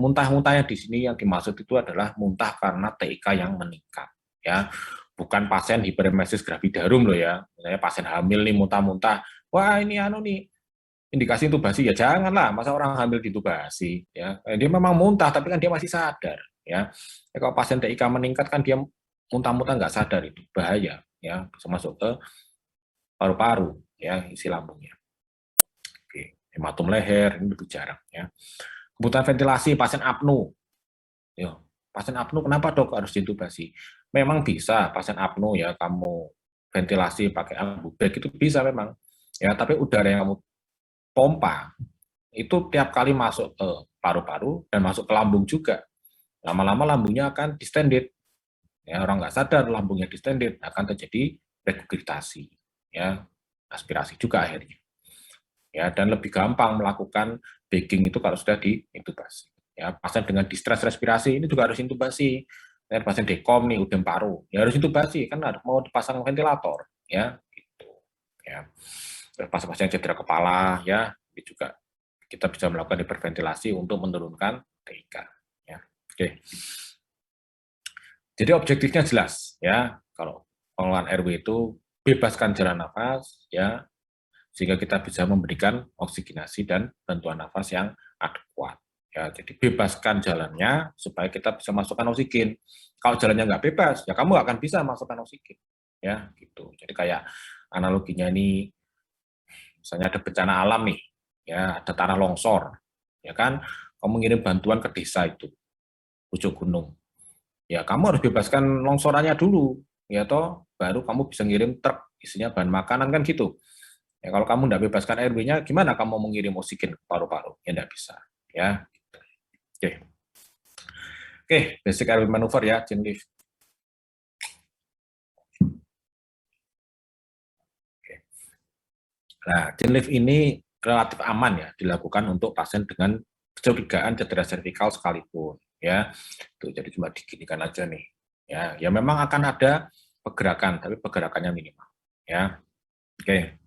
yang di sini yang dimaksud itu adalah muntah karena TIK yang meningkat, ya bukan pasien hiperemesis gravidarum loh ya, misalnya pasien hamil nih muntah-muntah, wah ini anu nih indikasi intubasi ya janganlah, masa orang hamil ditubasi ya. Dia memang muntah tapi kan dia masih sadar ya. Kalau pasien TIK meningkat kan dia muntah-muntah nggak sadar, itu bahaya ya, bisa masuk ke paru-paru ya, isi lambungnya. Oke, hematom leher ini lebih jarang ya. Kebutuhan ventilasi pasien apnu. Ya, pasien apnu kenapa Dok harus diintubasi? Memang bisa pasien apnu ya kamu ventilasi pakai ambubek itu bisa memang. Ya, tapi udara yang kamu pompa itu tiap kali masuk ke paru-paru dan masuk ke lambung juga. Lama-lama lambungnya akan distended. Ya, orang nggak sadar lambungnya distended, akan terjadi regurgitasi. Ya, aspirasi juga akhirnya. Ya, dan lebih gampang melakukan bagging itu kalau sudah diintubasi. Ya, pasien dengan distress respirasi ini juga harus intubasi. Dan pasien dekom nih, udem paru, ya harus intubasi, kan mau dipasang ventilator. Ya, gitu. Ya. Pasien-pasien cedera kepala, ya, ini juga kita bisa melakukan hiperventilasi untuk menurunkan TIK. Ya. Oke. Jadi objektifnya jelas ya, kalau pengelolaan airway itu bebaskan jalan nafas ya, sehingga kita bisa memberikan oksigenasi dan bantuan nafas yang adekuat. Ya, jadi bebaskan jalannya supaya kita bisa masukkan oksigen. Kalau jalannya nggak bebas, ya kamu akan bisa masukkan oksigen. Ya, gitu. Jadi kayak analoginya ini, misalnya ada bencana alam nih, ya ada tanah longsor, ya kan, kamu ngirim bantuan ke desa itu, pucuk gunung, ya kamu harus bebaskan longsorannya dulu, ya toh, baru kamu bisa ngirim truk isinya bahan makanan kan gitu. Ya kalau kamu tidak bebaskan airway-nya, gimana kamu mengirim oksigen ke paru-paru? Ya tidak bisa, ya. Oke, oke, basic airway maneuver ya, chin lift. Oke. Nah, chin lift ini relatif aman ya dilakukan untuk pasien dengan kecurigaan cedera servikal sekalipun, ya. Tuh, jadi cuma diginikan aja nih, ya. Ya memang akan ada pergerakan, tapi pergerakannya minimal, ya. Oke,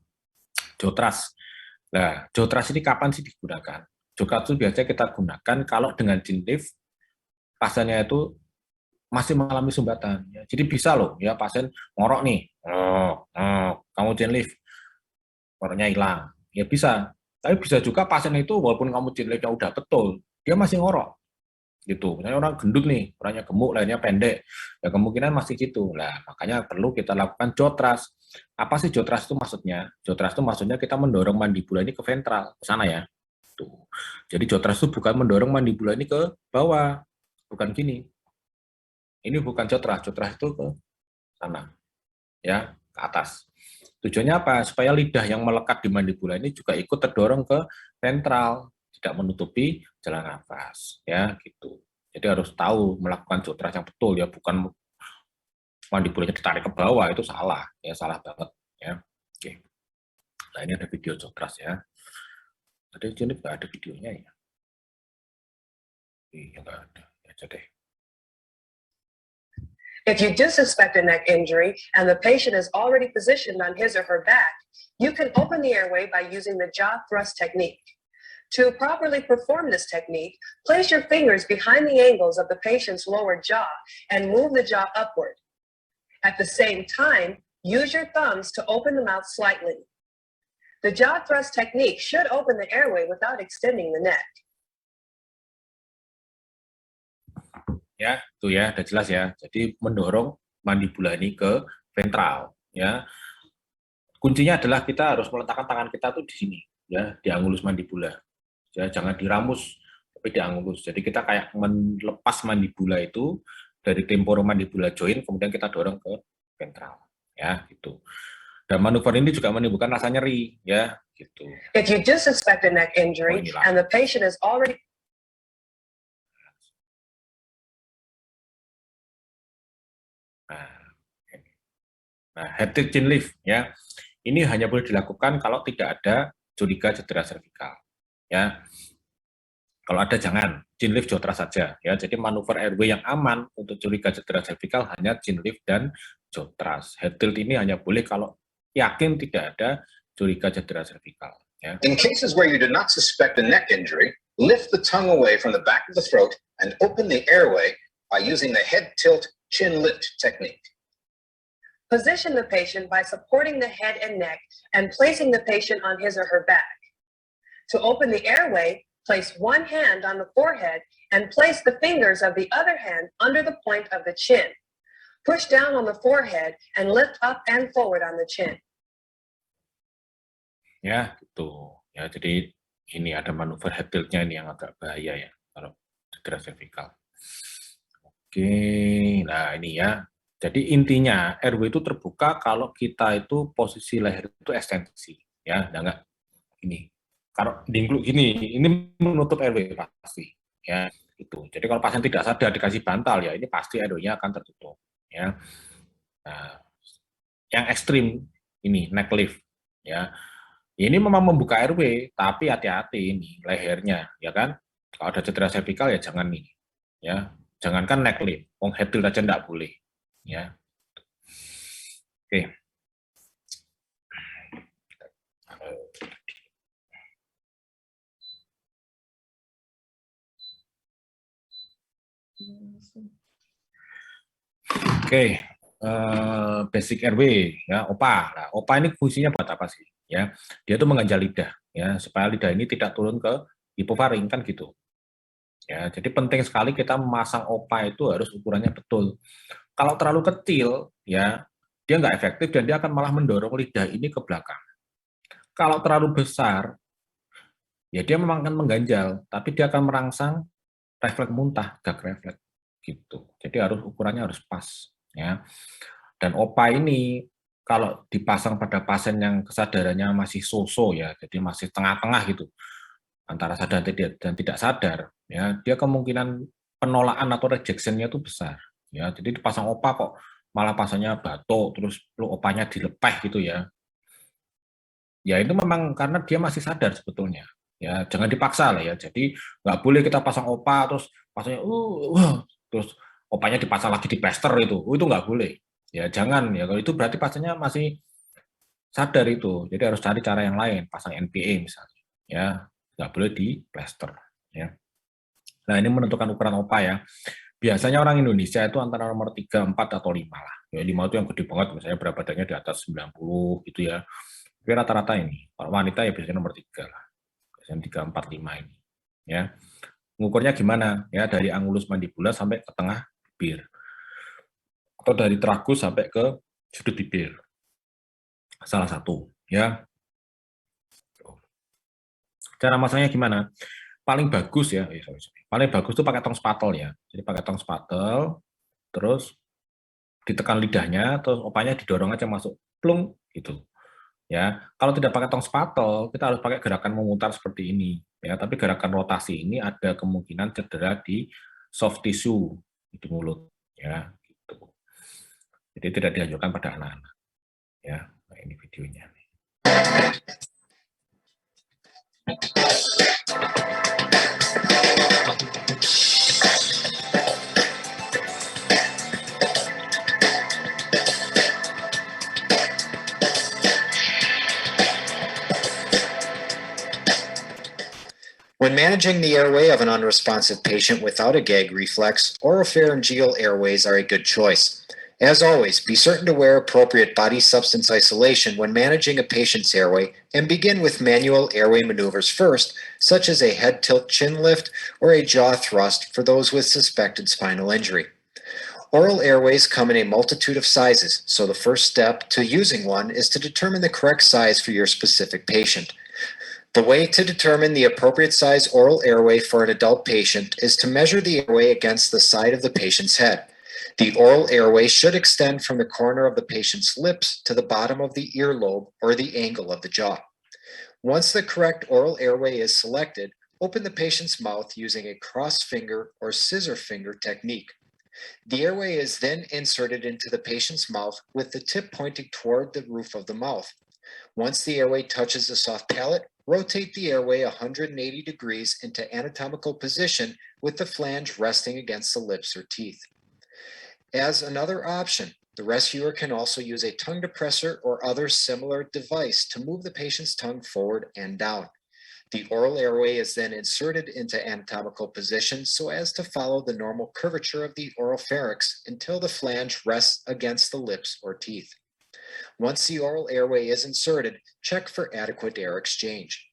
jotras. Nah, jotras ini kapan sih digunakan? Jotras itu biasanya kita gunakan kalau dengan chin lift pasiennya itu masih mengalami sumbatan. Ya. Jadi bisa loh, ya pasien ngorok nih, kamu chin lift, ngoroknya hilang. Ya bisa. Tapi bisa juga pasien itu walaupun kamu chin liftnya udah betul, dia masih ngorok. Gitu. Misalnya orang gendut nih, orangnya gemuk, lainnya pendek. Ya kemungkinan masih gitu. Nah, makanya perlu kita lakukan jotras. Apa sih jotras itu maksudnya? Jotras itu maksudnya kita mendorong mandibula ini ke ventral, ke sana ya. Tuh. Jadi jotras itu bukan mendorong mandibula ini ke bawah, bukan gini. Ini bukan jotras, jotras itu ke sana, ya, ke atas. Tujuannya apa? Supaya lidah yang melekat di mandibula ini juga ikut terdorong ke ventral, tidak menutupi jalan nafas, ya, gitu. Jadi harus tahu melakukan jotras yang betul, ya, bukan mandibulanya ditarik ke bawah, itu salah, ya, salah banget, ya. Oke. Nah, ini ada video jotras ya. Tadi sini nggak ada videonya ya. Iya, nggak ada. Ya, jadi.
If you do suspect a neck injury and the patient is already positioned on his or her back, you can open the airway by using the jaw thrust technique. To properly perform this technique, place your fingers behind the angles of the patient's lower jaw and move the jaw upward. At the same time, use your thumbs to open the mouth slightly. The jaw thrust technique should open the airway without extending the neck.
Ya, itu ya, udah jelas ya. Jadi mendorong mandibula ini ke ventral, ya. Kuncinya adalah kita harus meletakkan tangan kita tuh di sini, ya, di angulus mandibula. Ya, jangan diramus, tapi di angulus. Jadi kita kayak melepas mandibula itu dari temporomandibula joint, kemudian kita dorong ke ventral, ya, gitu. Dan manuver ini juga menimbulkan rasa nyeri, ya, gitu.
If you do suspect a neck injury and the patient is already Nah, head tilt chin lift, ya. Ini hanya boleh dilakukan kalau tidak ada curiga cedera servikal, ya. Kalau ada jangan, chin lift jotras saja, ya. Jadi manuver airway yang aman untuk curiga cedera servikal hanya chin lift dan jotras. Head tilt ini hanya boleh kalau yakin tidak ada curiga cedera servikal, ya.
In cases where you do not suspect a neck injury, lift the tongue away from the back of the throat and open the airway by using the head tilt chin lift technique.
Position the patient by supporting the head and neck and placing the patient on his or her back. To open the airway, place one hand on the forehead and place the fingers of the other hand under the point of the chin. Push down on the forehead and lift up and forward on the chin.
Ya, gitu. Ya, jadi ini ada manuver head tilt-nya ini yang agak bahaya ya kalau cedera servikal. Oke, nah ini ya. Jadi intinya airway itu terbuka kalau kita itu posisi leher itu ekstensi, ya, enggak ini. Kalau dingkluk gini, ini menutup airway pasti, ya, itu. Jadi kalau pasien tidak sadar dikasih bantal ya, ini pasti airway-nya akan tertutup, ya. Nah, yang ekstrim ini neck lift, ya. Ini memang membuka airway, tapi hati-hati ini lehernya, ya kan. Kalau ada cedera servikal ya jangan nih, ya. Jangankan neck lift, head tilt aja enggak boleh. Ya. Oke. Oke, basic airway ya, OPA. Nah, OPA ini fungsinya buat apa sih? Ya, dia tuh mengganjal lidah ya, supaya lidah ini tidak turun ke hipofaring kan gitu. Ya, jadi penting sekali kita memasang OPA itu harus ukurannya betul. Kalau terlalu kecil, ya dia nggak efektif dan dia akan malah mendorong lidah ini ke belakang. Kalau terlalu besar, ya dia memang akan mengganjal, tapi dia akan merangsang refleks muntah, gag refleks gitu. Jadi harus ukurannya harus pas, ya. Dan OPA ini kalau dipasang pada pasien yang kesadarannya masih so-so ya, jadi masih tengah-tengah gitu, antara sadar dan tidak sadar, ya dia kemungkinan penolakan atau rejection-nya itu besar. Ya, jadi dipasang OPA kok malah pasangnya batuk, terus OPA-nya dilepeh gitu ya. Ya itu memang karena dia masih sadar sebetulnya. Ya, jangan dipaksa lah ya. Jadi nggak boleh kita pasang opa terus pasangnya wah, terus opanya dipasang lagi di plester itu nggak boleh. Ya jangan ya, kalau itu berarti pasiennya masih sadar itu. Jadi harus cari cara yang lain, pasang NPA misalnya. Ya, nggak boleh di plester. Ya. Nah ini menentukan ukuran opa ya. Biasanya orang Indonesia itu antara nomor 3, 4, atau 5 lah. Ya, 5 itu yang gede banget, misalnya berat badannya di atas 90 gitu ya. Tapi rata-rata ini, kalau wanita ya biasanya nomor 3 lah. Biasanya 3, 4, 5 ini. Ya. Ngukurnya gimana? Ya, dari angulus mandibula sampai ke tengah bibir. Atau dari tragus sampai ke sudut bibir. Salah satu, ya. Cara masangnya gimana? Paling bagus ya, paling bagus tuh pakai tong spatel ya. Jadi pakai tong spatel, terus ditekan lidahnya, terus opanya didorong aja masuk, plung, gitu. Ya, kalau tidak pakai tong spatel, kita harus pakai gerakan memutar seperti ini. Ya, tapi gerakan rotasi ini ada kemungkinan cedera di soft tissue di mulut. Ya, gitu. Jadi tidak dianjurkan pada anak-anak. Ya, nah ini videonya.
When managing the airway of an unresponsive patient without a gag reflex, oropharyngeal airways are a good choice. As always, be certain to wear appropriate body substance isolation when managing a patient's airway and begin with manual airway maneuvers first, such as a head tilt chin lift or a jaw thrust for those with suspected spinal injury. Oral airways come in a multitude of sizes, so the first step to using one is to determine the correct size for your specific patient. The way to determine the appropriate size oral airway for an adult patient is to measure the airway against the side of the patient's head. The oral airway should extend from the corner of the patient's lips to the bottom of the earlobe or the angle of the jaw. Once the correct oral airway is selected, open the patient's mouth using a cross finger or scissor finger technique. The airway is then inserted into the patient's mouth with the tip pointing toward the roof of the mouth. Once the airway touches the soft palate, rotate the airway 180 degrees into anatomical position with the flange resting against the lips or teeth. As another option, the rescuer can also use a tongue depressor or other similar device to move the patient's tongue forward and down. The oral airway is then inserted into anatomical position so as to follow the normal curvature of the oropharynx until the flange rests against the lips or teeth. Once the oral airway is inserted, check for adequate air exchange.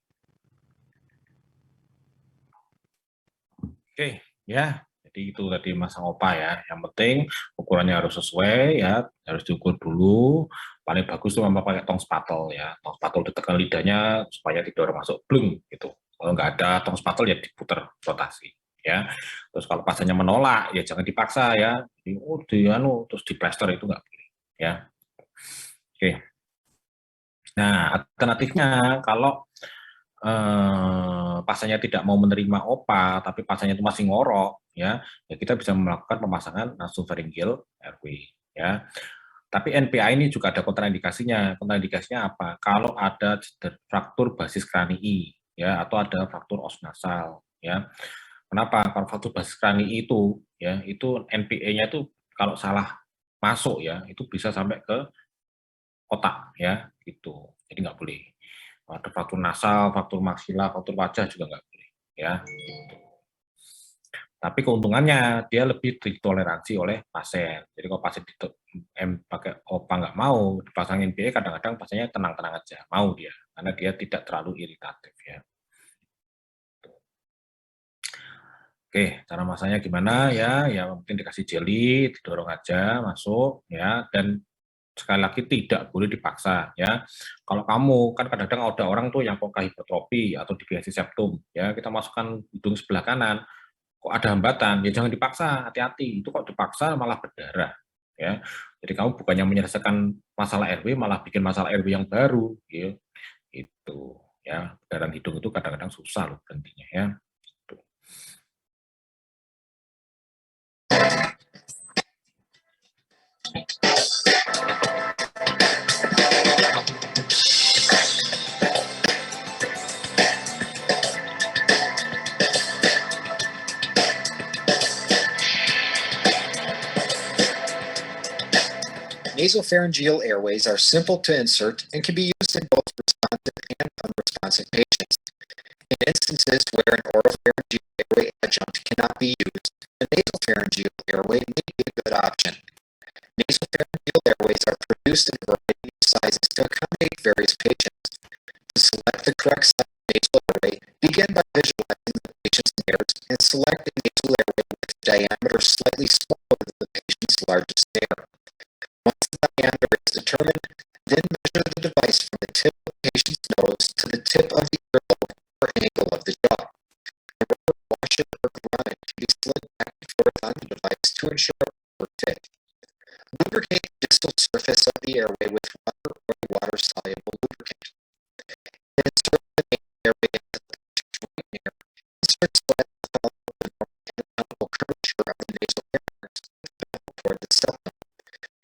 Oke, ya. Jadi itu tadi masang opa ya. Yang penting ukurannya harus sesuai ya, harus diukur dulu. Paling bagus tuh memang pakai tong spatel ya. Tong spatel ditekan lidahnya supaya didorong masuk blung gitu. Kalau nggak ada tong spatel ya diputar rotasi ya. Terus kalau pasiennya menolak ya jangan dipaksa ya. Terus di plester itu nggak boleh ya. Oke. Nah, alternatifnya kalau pasiennya tidak mau menerima opa, tapi pasiennya itu masih ngorok, ya kita bisa melakukan pemasangan nasopharyngeal airway, ya. Tapi NPA ini juga ada kontraindikasinya. Kontraindikasinya apa? Kalau ada fraktur basis kranii, ya, atau ada fraktur os nasal, ya. Kenapa? Kalau fraktur basis kranii itu, ya, itu NPA-nya itu kalau salah masuk, ya, itu bisa sampai ke otak, ya, gitu. Jadi nggak boleh. Ada fraktur nasal, fraktur maksila, fraktur wajah juga nggak boleh, ya. Gitu. Tapi keuntungannya dia lebih ditoleransi oleh pasien. Jadi kalau pasien pakai opa nggak mau dipasangin NPA, kadang-kadang pasiennya tenang-tenang aja, mau dia, karena dia tidak terlalu iritatif, ya. Oke, cara masaknya gimana ya? Ya mungkin dikasih jelly, didorong aja masuk, ya, dan sekali lagi tidak boleh dipaksa ya. Kalau kamu kan kadang-kadang ada orang tuh yang pokah hipertrofi atau deviasi septum ya, kita masukkan hidung sebelah kanan kok ada hambatan ya jangan dipaksa, hati-hati itu kok dipaksa malah berdarah ya. Jadi kamu bukannya menyelesaikan masalah RW malah bikin masalah RW yang baru ya. Itu ya, darah hidung itu kadang-kadang susah loh berhentinya ya. Gitu.
Nasopharyngeal airways are simple to insert and can be used in both responsive and unresponsive patients. In instances where an oropharyngeal airway adjunct cannot be used, a nasopharyngeal airway may be a good option. Nasopharyngeal airways are produced in a variety of sizes to accommodate various patients. To select the correct size nasal airway, begin by visualizing the patient's nares and select a nasal airway with a diameter slightly smaller than the patient's largest nare. Once the diameter is determined, then measure the device from the tip of the patient's nose to the tip of the earlobe or angle of the jaw. The rubber washer or grommet can be slid back and forth on the device to ensure a proper fit. Lubricate the distal surface of the airway with water or water-soluble lubricant. Then insert the nasal airway into the patient's right nare. Insert so as to follow the normal anatomical curvature of the nasal pharynx toward the septum.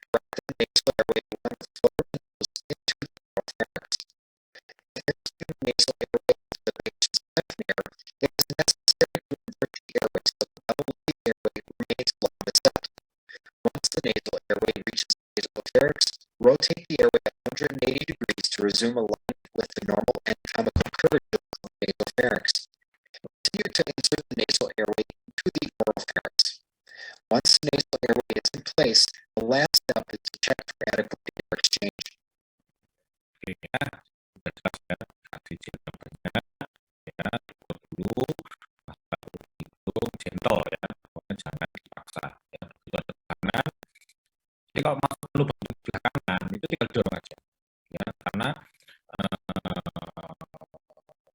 Direct the nasal airway one foot of the nose into the oropharynx. If inserting the nasal airway into the patient's left nare, it is necessary to invert the airway so the bottom of the airway remains along the septum. Once the nasal airway reaches the nasopharynx, rotate the airway 180 degrees to resume alignment with the normal anatomical curvature of the nasopharynx. Continue to insert the nasal airway into the oropharynx. Once the nasal airway is in place, the last step is to check for adequate air exchange.
Oke ya, sudah jelas ya, kasih jawabannya ya, dulu masalah itu gentle ya, pokoknya jangan dipaksa ya, begitu ada tekanan. Jadi kalau masuk lubang belakangan itu tinggal dorong aja ya, karena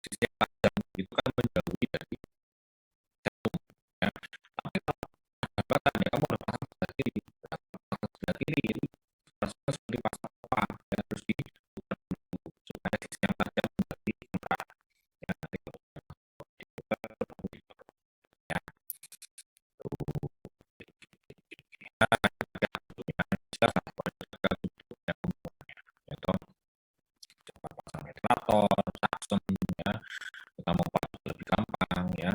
sisi yang tajam itu kan menjauhi dari jantung ya. Tapi kalau ada hambatan ya, kamu udah pasang sebelah kiri, pasang sebelah kiri itu rasanya seperti pasang apa ya, harus diputar dulu supaya sisi yang tajam menjadi murah ya, nanti kalau diputar ya pasang ventilator, suction ya, kita mau pasang lebih gampang ya.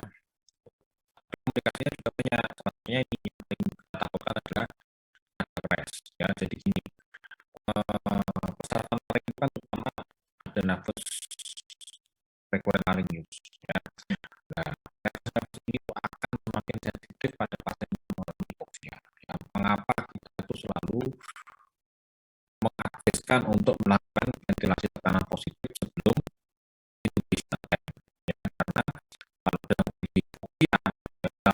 Aplikasinya juga punya, satunya ini yang paling kita takutkan adalah ada crash ya. Jadi gini, persyaratan laring itu kan terutama ada nafas recurrent laryngitis ya. Nah, nafas ini akan semakin sensitif pada pasien yang mengalami hipoksia ya. Mengapa kita itu selalu mengaktifkan untuk melakukan ventilasi tekanan positif sebelum itu bisa ya, karena kalau dalam kondisi hipoksia kita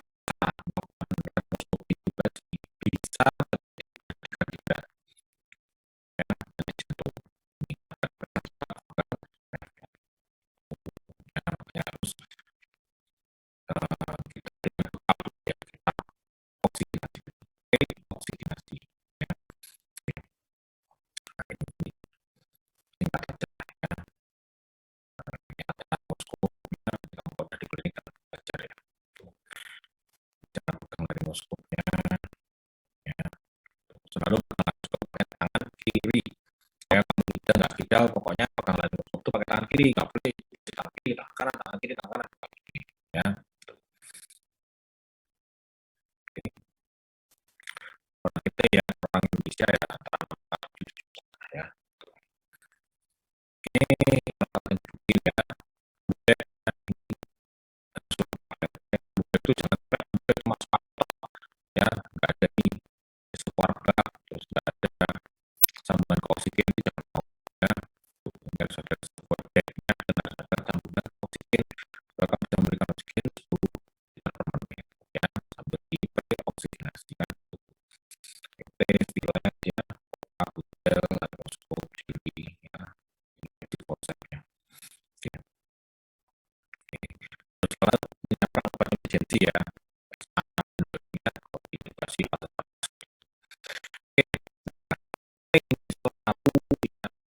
melakukan rekonstruksi juga bisa terjadi tidak ya, dari jantung ini ya, harus kita dengan tetap ya, kita oksigenasi oksigenasi ya. Nah, ini singkat saja ya, ternyata poskopnya kita buat dari klinik kita belajar ya, jangan pegang dari poskopnya ya, selalu pakai tangan kiri ya, kamu tidak nggak ideal, pokoknya pegang dari poskop itu pakai tangan kiri, nggak boleh tangan kiri tangan kanan, tangan kiri tangan kanan ya. Orang kita ya, orang Indonesia ya antara 4-7 juta ya. Ini melakukan bukti ya, itu jangan cuma ya, nggak ada di keluarga, terus nggak ada sambungan ke oksigen, itu jangan mau ya, harus ada support backnya dan ada sambungan ke oksigen, mereka bisa memberikan oksigen 10 liter per menit ya, sambil diberi oksigenasi kan, istilahnya ya, kabel atau skop sini ya, ini konsepnya ya. Terus kalau menyiapkan obat emergensi ya, edukasi atau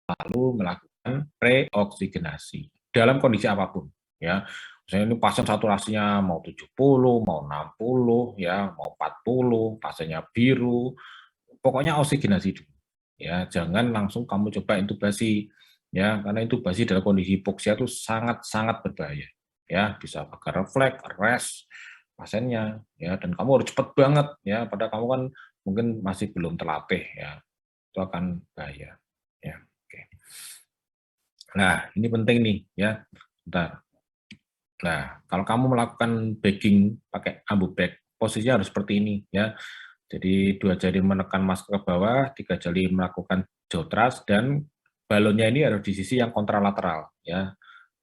lalu melakukan preoksigenasi dalam kondisi apapun ya. Misalnya ini pasien saturasinya mau 70, mau 60 ya, mau 40, pasiennya biru, pokoknya oksigenasi dulu ya, jangan langsung kamu coba intubasi ya, karena intubasi dalam kondisi hipoksia itu sangat-sangat berbahaya ya, bisa gagal refleks, arrest pasiennya ya, dan kamu harus cepat banget ya, padahal kamu kan mungkin masih belum terlatih ya. itu akan bahaya. Ya, oke. Nah, ini penting nih ya. Bentar. Nah, kalau kamu melakukan bagging pakai ambu bag, posisinya harus seperti ini ya. Jadi 2 jari menekan masker ke bawah, 3 jari melakukan jaw thrust, dan balonnya ini harus di sisi yang kontralateral ya.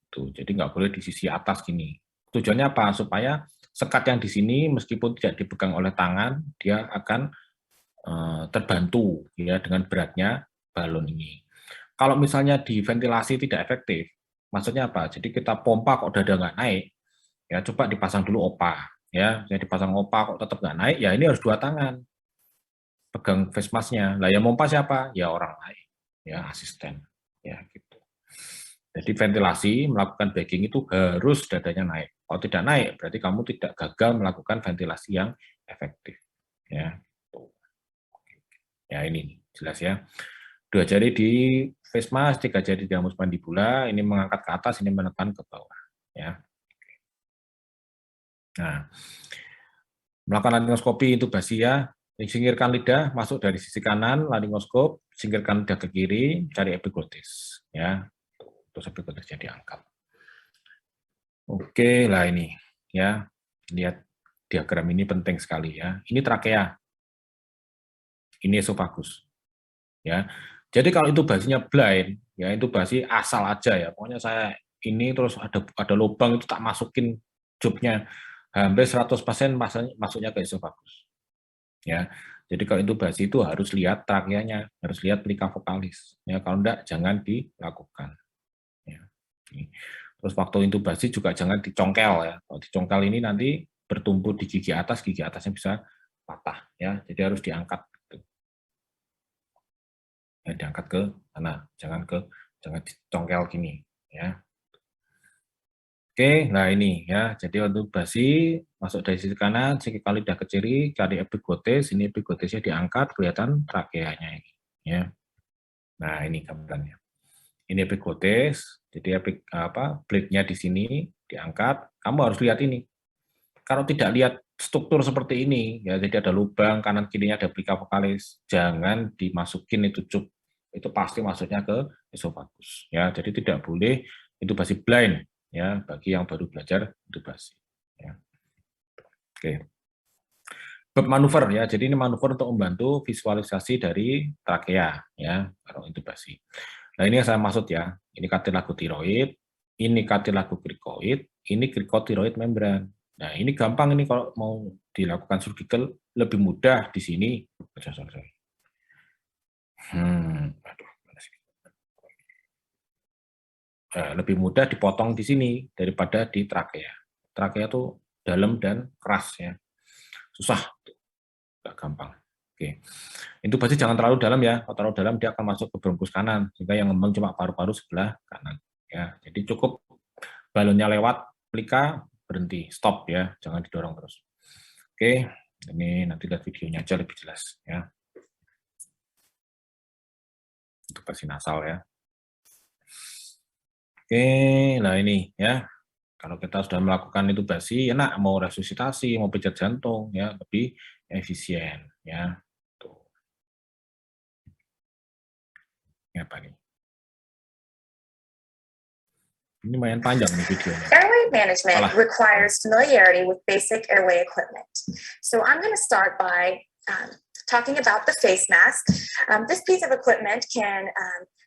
Tuh, jadi nggak boleh di sisi atas gini. Tujuannya apa? Supaya sekat yang di sini meskipun tidak dipegang oleh tangan, dia akan terbantu ya dengan beratnya balon ini. Kalau misalnya di ventilasi tidak efektif, maksudnya apa? Jadi kita pompa kok dada nggak naik, ya coba dipasang dulu OPA, ya. Saya dipasang OPA kok tetap nggak naik, ya ini harus 2 tangan pegang face mask-nya. Lah yang pompa siapa? Ya orang lain, ya asisten, ya gitu. Jadi ventilasi melakukan bagging itu harus dadanya naik. Kalau tidak naik, berarti kamu tidak gagal melakukan ventilasi yang efektif, ya. Ya ini jelas ya. 2 jari di face mask, 3 jari di ramus mandibula, ini mengangkat ke atas, ini menekan ke bawah. Ya. Nah, melakukan laringoskopi intubasi ya, singkirkan lidah, masuk dari sisi kanan, laringoskop, singkirkan lidah ke kiri, cari epiglotis. Ya, terus epiglotisnya diangkat. Oke, lah ini ya, lihat diagram ini penting sekali ya. Ini trakea, ini esofagus. Ya, jadi kalau intubasinya blind, ya intubasi asal aja ya. Pokoknya saya ini terus ada lubang itu tak masukin jobnya, hampir 100% masuknya ke esofagus. Ya, jadi kalau intubasi itu harus lihat trakeanya, harus lihat plika vokalis. Ya, kalau enggak jangan dilakukan. Ya. Terus waktu intubasi juga jangan dicongkel ya. Kalau dicongkel ini nanti bertumbuh di gigi atasnya bisa patah ya. Jadi harus diangkat. Ya, diangkat ke sana, jangan dicongkel gini ya. Oke, nah ini ya, jadi intubasi masuk dari sisi kanan, singkirkan lidah ke kiri, cari epiglotis, ini epiglotisnya diangkat, kelihatan trakeanya ini ya. Nah ini gambarannya, ini epiglotis, jadi blade-nya di sini diangkat, kamu harus lihat ini. Kalau tidak lihat struktur seperti ini, ya jadi ada lubang, kanan kirinya ada plika vokalis, jangan dimasukin itu cup, itu pasti masuknya ke esofagus. Ya, jadi tidak boleh intubasi blind, ya bagi yang baru belajar intubasi. Ya. Oke. Bab manuver ya, jadi ini manuver untuk membantu visualisasi dari trakea, ya kalau intubasi. Nah ini yang saya maksud ya, ini kartilago tiroid, ini kartilago krikoid, ini krikotiroid membran. Nah, ini gampang ini kalau mau dilakukan surgical lebih mudah di sini. Lebih mudah dipotong di sini daripada di trakea. Trakea tuh dalam dan keras ya. Susah, nggak gampang. Oke. Intubasi jangan terlalu dalam ya. Kalau terlalu dalam dia akan masuk ke bronkus kanan sehingga yang ngembang cuma paru-paru sebelah kanan. Ya, jadi cukup balonnya lewat plika berhenti, stop ya, jangan didorong terus. Oke, ini nanti lihat videonya aja lebih jelas ya. Intubasi nasal ya. Oke, nah ini ya. Kalau kita sudah melakukan intubasi, enak mau resusitasi, mau pijat jantung ya, lebih efisien ya. Tuh. Ini apa nih? Ini lumayan panjang nih videonya.
Airway management requires familiarity with basic airway equipment. So I'm going to start by talking about the face mask. This piece of equipment can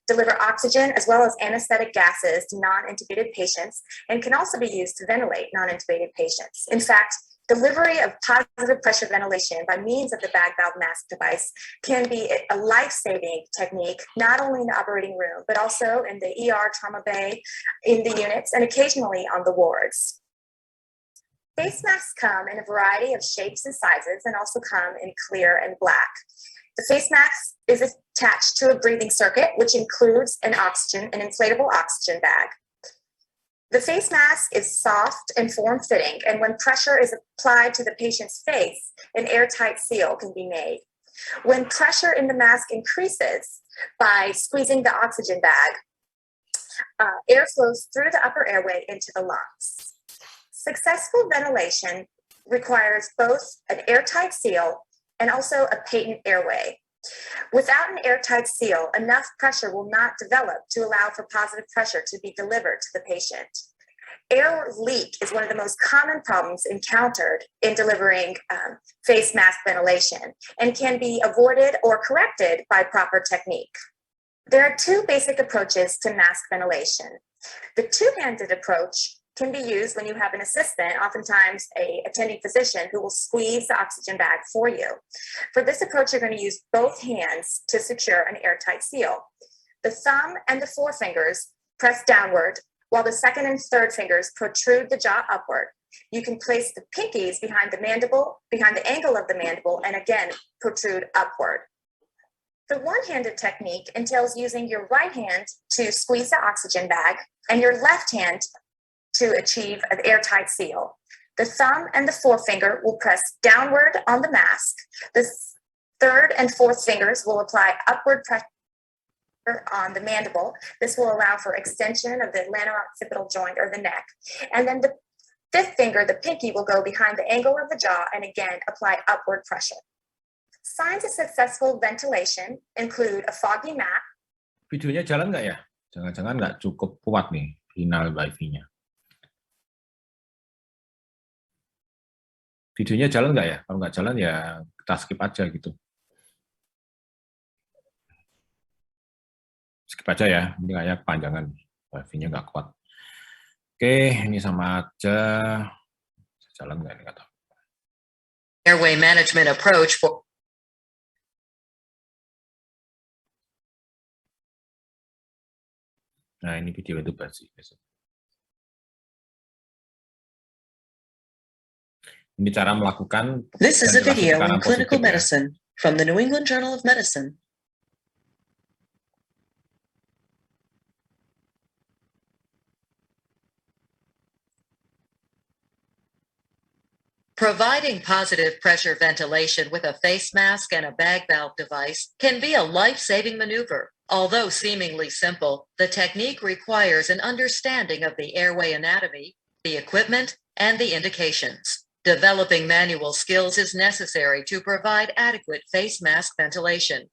deliver oxygen as well as anesthetic gases to non-intubated patients and can also be used to ventilate non-intubated patients. In fact, delivery of positive pressure ventilation by means of the bag valve mask device can be a life-saving technique, not only in the operating room, but also in the ER, trauma bay, in the units, and occasionally on the wards. Face masks come in a variety of shapes and sizes and also come in clear and black. The face mask is attached to a breathing circuit, which includes an inflatable oxygen bag. The face mask is soft and form-fitting, and when pressure is applied to the patient's face, an airtight seal can be made. When pressure in the mask increases by squeezing the oxygen bag, air flows through the upper airway into the lungs. Successful ventilation requires both an airtight seal and also a patent airway. Without an airtight seal, enough pressure will not develop to allow for positive pressure to be delivered to the patient. Air leak is one of the most common problems encountered in delivering face mask ventilation and can be avoided or corrected by proper technique. There are two basic approaches to mask ventilation. The two-handed approach can be used when you have an assistant, oftentimes an attending physician, who will squeeze the oxygen bag for you. For this approach, you're going to use both hands to secure an airtight seal. The thumb and the forefingers press downward, while the second and third fingers protrude the jaw upward. You can place the pinkies behind the mandible, behind the angle of the mandible, and again, protrude upward. The one-handed technique entails using your right hand to squeeze the oxygen bag and your left hand to achieve an airtight seal. The thumb and the forefinger will press downward on the mask. The third and fourth fingers will apply upward pressure on the mandible. This will allow for extension of the atlanto-occipital joint or the neck. And then the fifth finger, the pinky, will go behind the angle of the jaw and again apply upward pressure. Signs of successful ventilation include a foggy map.
Videonya jalan nggak ya? Jangan-jangan nggak cukup kuat nih sinyal wifi-nya. Videonya jalan nggak ya? Kalau nggak jalan ya kita skip aja gitu. Skip aja ya, ini kayaknya kepanjangan. Wifi-nya nggak kuat. Oke, ini sama aja. Jalan nggak ini, nggak tahu.
Airway management approach for
Nah, ini video itu basi. Ini cara melakukan.
This is a
ventilasi
video
tekanan
in clinical
positif ya.
medicine from the New England Journal of Medicine.
providing positive pressure ventilation with a face mask and a bag valve device can be a life-saving maneuver. Although seemingly simple, the technique requires an understanding of the airway anatomy, the equipment, and the indications. Developing manual skills is necessary to provide adequate face mask ventilation.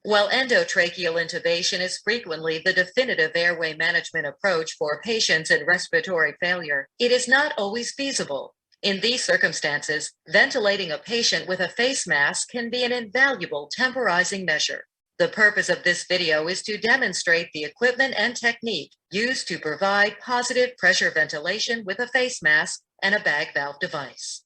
While endotracheal intubation is frequently the definitive airway management approach for patients in respiratory failure, it is not always feasible. In these circumstances, ventilating a patient with a face mask can be an invaluable temporizing measure. The purpose of this video is to demonstrate the equipment and technique used to provide positive pressure ventilation with a face mask and a bag valve device.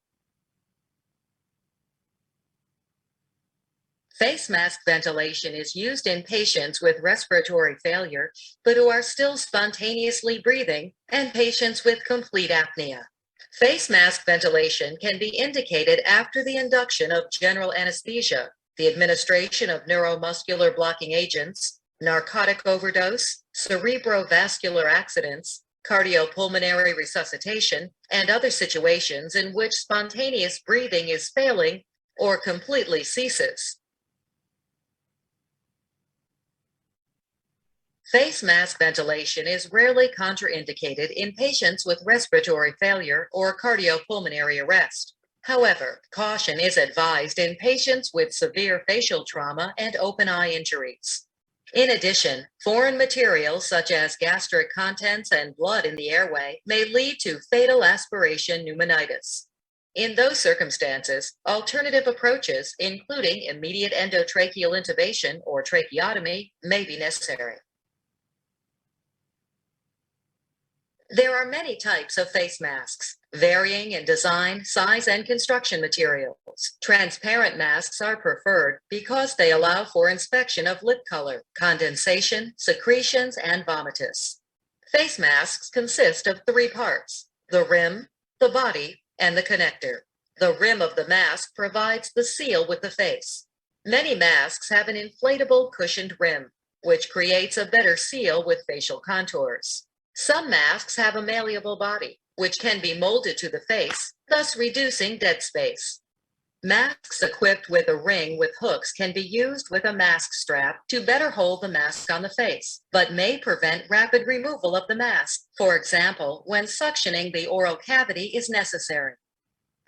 Face mask ventilation is used in patients with respiratory failure, but who are still spontaneously breathing, and patients with complete apnea. Face mask ventilation can be indicated after the induction of general anesthesia, the administration of neuromuscular blocking agents, narcotic overdose, cerebrovascular accidents, cardiopulmonary resuscitation, and other situations in which spontaneous breathing is failing or completely ceases. Face mask ventilation is rarely contraindicated in patients with respiratory failure or cardiopulmonary arrest. However, caution is advised in patients with severe facial trauma and open eye injuries. In addition, foreign materials such as gastric contents and blood in the airway may lead to fatal aspiration pneumonitis. In those circumstances, alternative approaches, including immediate endotracheal intubation or tracheotomy, may be necessary. There are many types of face masks, varying in design, size, and construction materials. Transparent masks are preferred because they allow for inspection of lip color, condensation, secretions, and vomitus. Face masks consist of three parts: the rim, the body, and the connector. The rim of the mask provides the seal with the face. Many masks have an inflatable cushioned rim, which creates a better seal with facial contours. Some masks have a malleable body, which can be molded to the face, thus reducing dead space. Masks equipped with a ring with hooks can be used with a mask strap to better hold the mask on the face, but may prevent rapid removal of the mask, for example, when suctioning the oral cavity is necessary.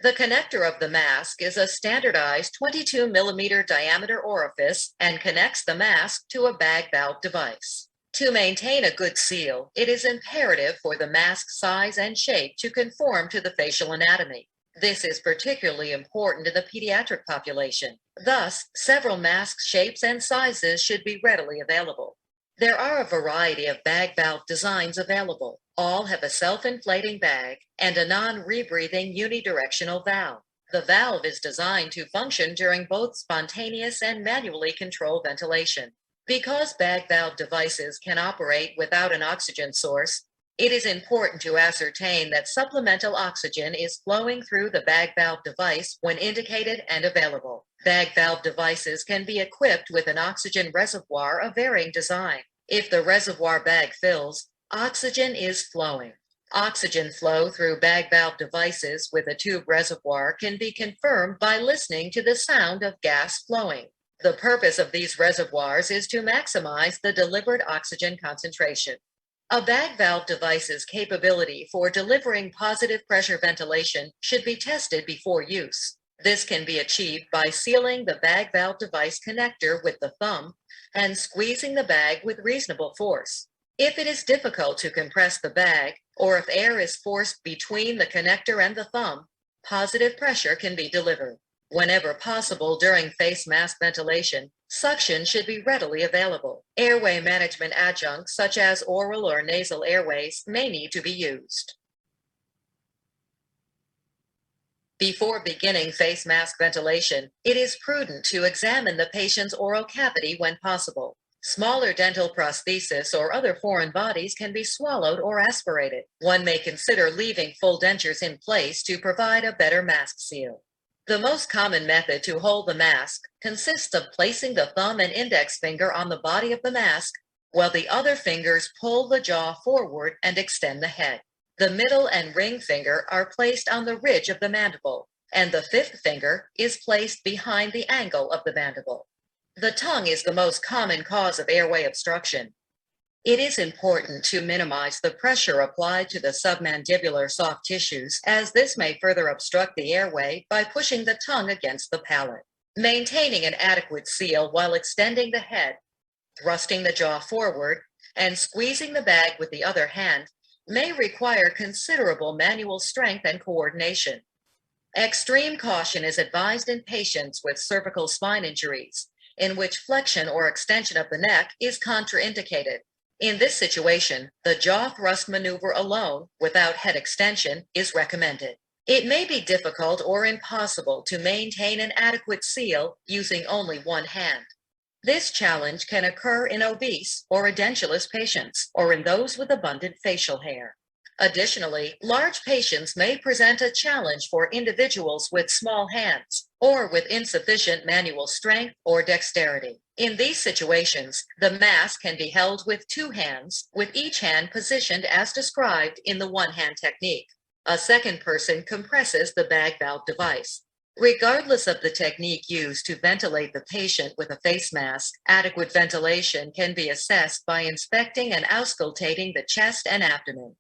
The connector of the mask is a standardized 22 millimeter diameter orifice and connects the mask to a bag valve device. To maintain a good seal, it is imperative for the mask size and shape to conform to the facial anatomy. This is particularly important in the pediatric population. Thus, several mask shapes and sizes should be readily available. There are a variety of bag valve designs available. All have a self-inflating bag and a non-rebreathing unidirectional valve. The valve is designed to function during both spontaneous and manually controlled ventilation. Because bag valve devices can operate without an oxygen source, it is important to ascertain that supplemental oxygen is flowing through the bag valve device when indicated and available. Bag valve devices can be equipped with an oxygen reservoir of varying design. If the reservoir bag fills, oxygen is flowing. Oxygen flow through bag valve devices with a tube reservoir can be confirmed by listening to the sound of gas flowing. The purpose of these reservoirs is to maximize the delivered oxygen concentration. A bag valve device's capability for delivering positive pressure ventilation should be tested before use. This can be achieved by sealing the bag valve device connector with the thumb and squeezing the bag with reasonable force. If it is difficult to compress the bag, or if air is forced between the connector and the thumb, positive pressure can be delivered. Whenever possible during face mask ventilation, suction should be readily available. Airway management adjuncts such as oral or nasal airways may need to be used. Before beginning face mask ventilation, it is prudent to examine the patient's oral cavity when possible. Smaller dental prosthesis or other foreign bodies can be swallowed or aspirated. One may consider leaving full dentures in place to provide a better mask seal. The most common method to hold the mask consists of placing the thumb and index finger on the body of the mask, while the other fingers pull the jaw forward and extend the head. The middle and ring finger are placed on the ridge of the mandible, and the fifth finger is placed behind the angle of the mandible. The tongue is the most common cause of airway obstruction. It is important to minimize the pressure applied to the submandibular soft tissues, as this may further obstruct the airway by pushing the tongue against the palate. Maintaining an adequate seal while extending the head, thrusting the jaw forward, and squeezing the bag with the other hand may require considerable manual strength and coordination. Extreme caution is advised in patients with cervical spine injuries, in which flexion or extension of the neck is contraindicated. In this situation, the jaw thrust maneuver alone, without head extension, is recommended. It may be difficult or impossible to maintain an adequate seal using only one hand. This challenge can occur in obese or edentulous patients, or in those with abundant facial hair. Additionally, large patients may present a challenge for individuals with small hands or with insufficient manual strength or dexterity. In these situations, the mask can be held with two hands, with each hand positioned as described in the one-hand technique. A second person compresses the bag valve device. Regardless of the technique used to ventilate the patient with a face mask, adequate ventilation can be assessed by inspecting and auscultating the chest and abdomen.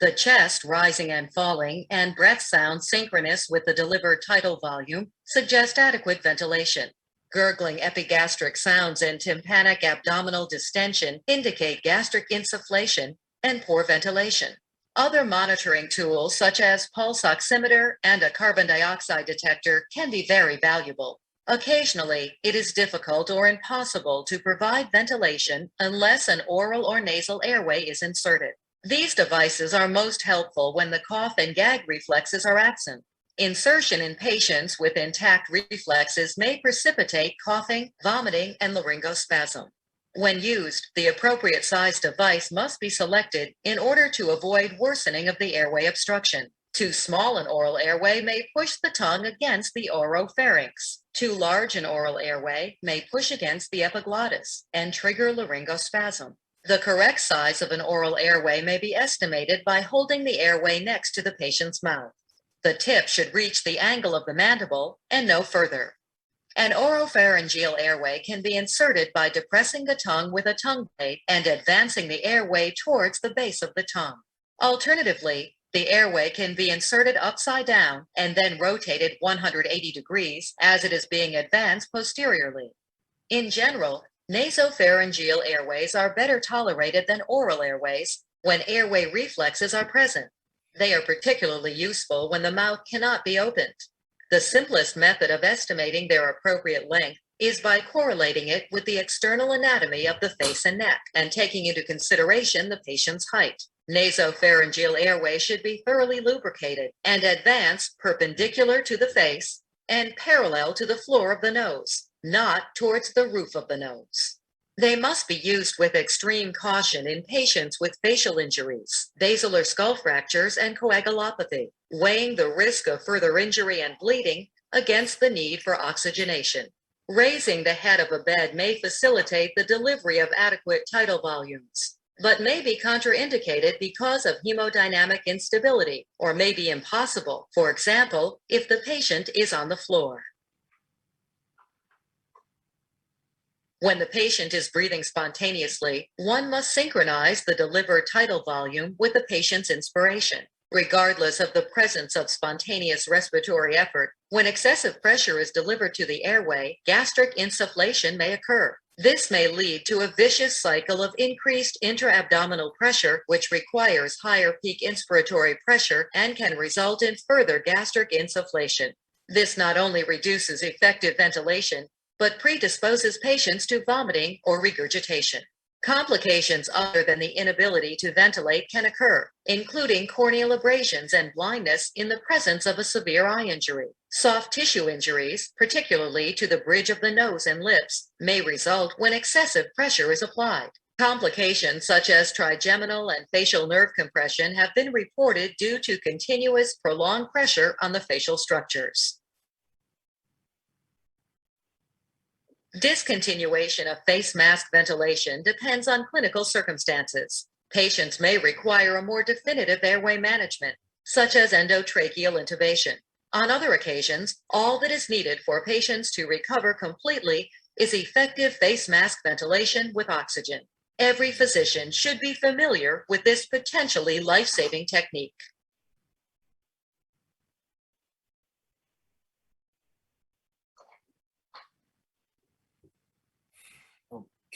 The chest rising and falling and breath sounds synchronous with the delivered tidal volume suggest adequate ventilation. Gurgling epigastric sounds and tympanic abdominal distension indicate gastric insufflation and poor ventilation. Other monitoring tools such as pulse oximeter and a carbon dioxide detector can be very valuable. Occasionally, it is difficult or impossible to provide ventilation unless an oral or nasal airway is inserted. These devices are most helpful when the cough and gag reflexes are absent. Insertion in patients with intact reflexes may precipitate coughing, vomiting, and laryngospasm. When used, the appropriate size device must be selected in order to avoid worsening of the airway obstruction. Too small an oral airway may push the tongue against the oropharynx. Too large an oral airway may push against the epiglottis and trigger laryngospasm. The correct size of an oral airway may be estimated by holding the airway next to the patient's mouth. The tip should reach the angle of the mandible and no further. An oropharyngeal airway can be inserted by depressing the tongue with a tongue blade and advancing the airway towards the base of the tongue. Alternatively, The airway can be inserted upside down and then rotated 180 degrees as it is being advanced posteriorly. In general, nasopharyngeal airways are better tolerated than oral airways when airway reflexes are present. They are particularly useful when the mouth cannot be opened. The simplest method of estimating their appropriate length is by correlating it with the external anatomy of the face and neck and taking into consideration the patient's height. Nasopharyngeal airway should be thoroughly lubricated and advance perpendicular to the face and parallel to the floor of the nose, not towards the roof of the nose. They must be used with extreme caution in patients with facial injuries, basilar skull fractures, and coagulopathy, weighing the risk of further injury and bleeding against the need for oxygenation. Raising the head of a bed may facilitate the delivery of adequate tidal volumes, but may be contraindicated because of hemodynamic instability or may be impossible, for example, if the patient is on the floor. When the patient is breathing spontaneously, one must synchronize the delivered tidal volume with the patient's inspiration. Regardless of the presence of spontaneous respiratory effort, when excessive pressure is delivered to the airway, gastric insufflation may occur. This may lead to a vicious cycle of increased intra-abdominal pressure, which requires higher peak inspiratory pressure and can result in further gastric insufflation. This not only reduces effective ventilation, but predisposes patients to vomiting or regurgitation. Complications other than the inability to ventilate can occur, including corneal abrasions and blindness in the presence of a severe eye injury. Soft tissue injuries, particularly to the bridge of the nose and lips, may result when excessive pressure is applied. Complications such as trigeminal and facial nerve compression have been reported due to continuous, prolonged pressure on the facial structures. Discontinuation of face mask ventilation depends on clinical circumstances. Patients may require a more definitive airway management, such as endotracheal intubation. On other occasions, all that is needed for patients to recover completely is effective face mask ventilation with oxygen. Every physician should be familiar with this potentially life-saving technique.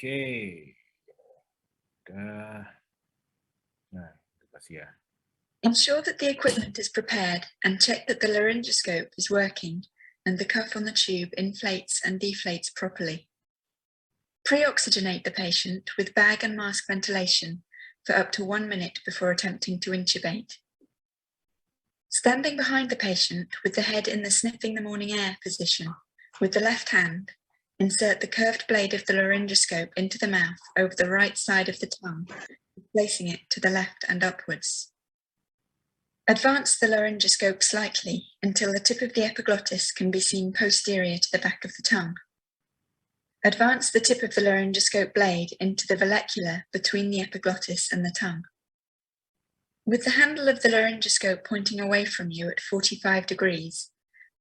Oke. Udah. Nah, itu kasih ya.
Ensure that the equipment is prepared and check that the laryngoscope is working and the cuff on the tube inflates and deflates properly. Pre-oxygenate the patient with bag and mask ventilation for up to 1 minute before attempting to intubate. Standing behind the patient with the head in the sniffing the morning air position, with the left hand, insert the curved blade of the laryngoscope into the mouth over the right side of the tongue, placing it to the left and upwards. Advance the laryngoscope slightly until the tip of the epiglottis can be seen posterior to the back of the tongue. Advance the tip of the laryngoscope blade into the vallecula between the epiglottis and the tongue. With the handle of the laryngoscope pointing away from you at 45 degrees,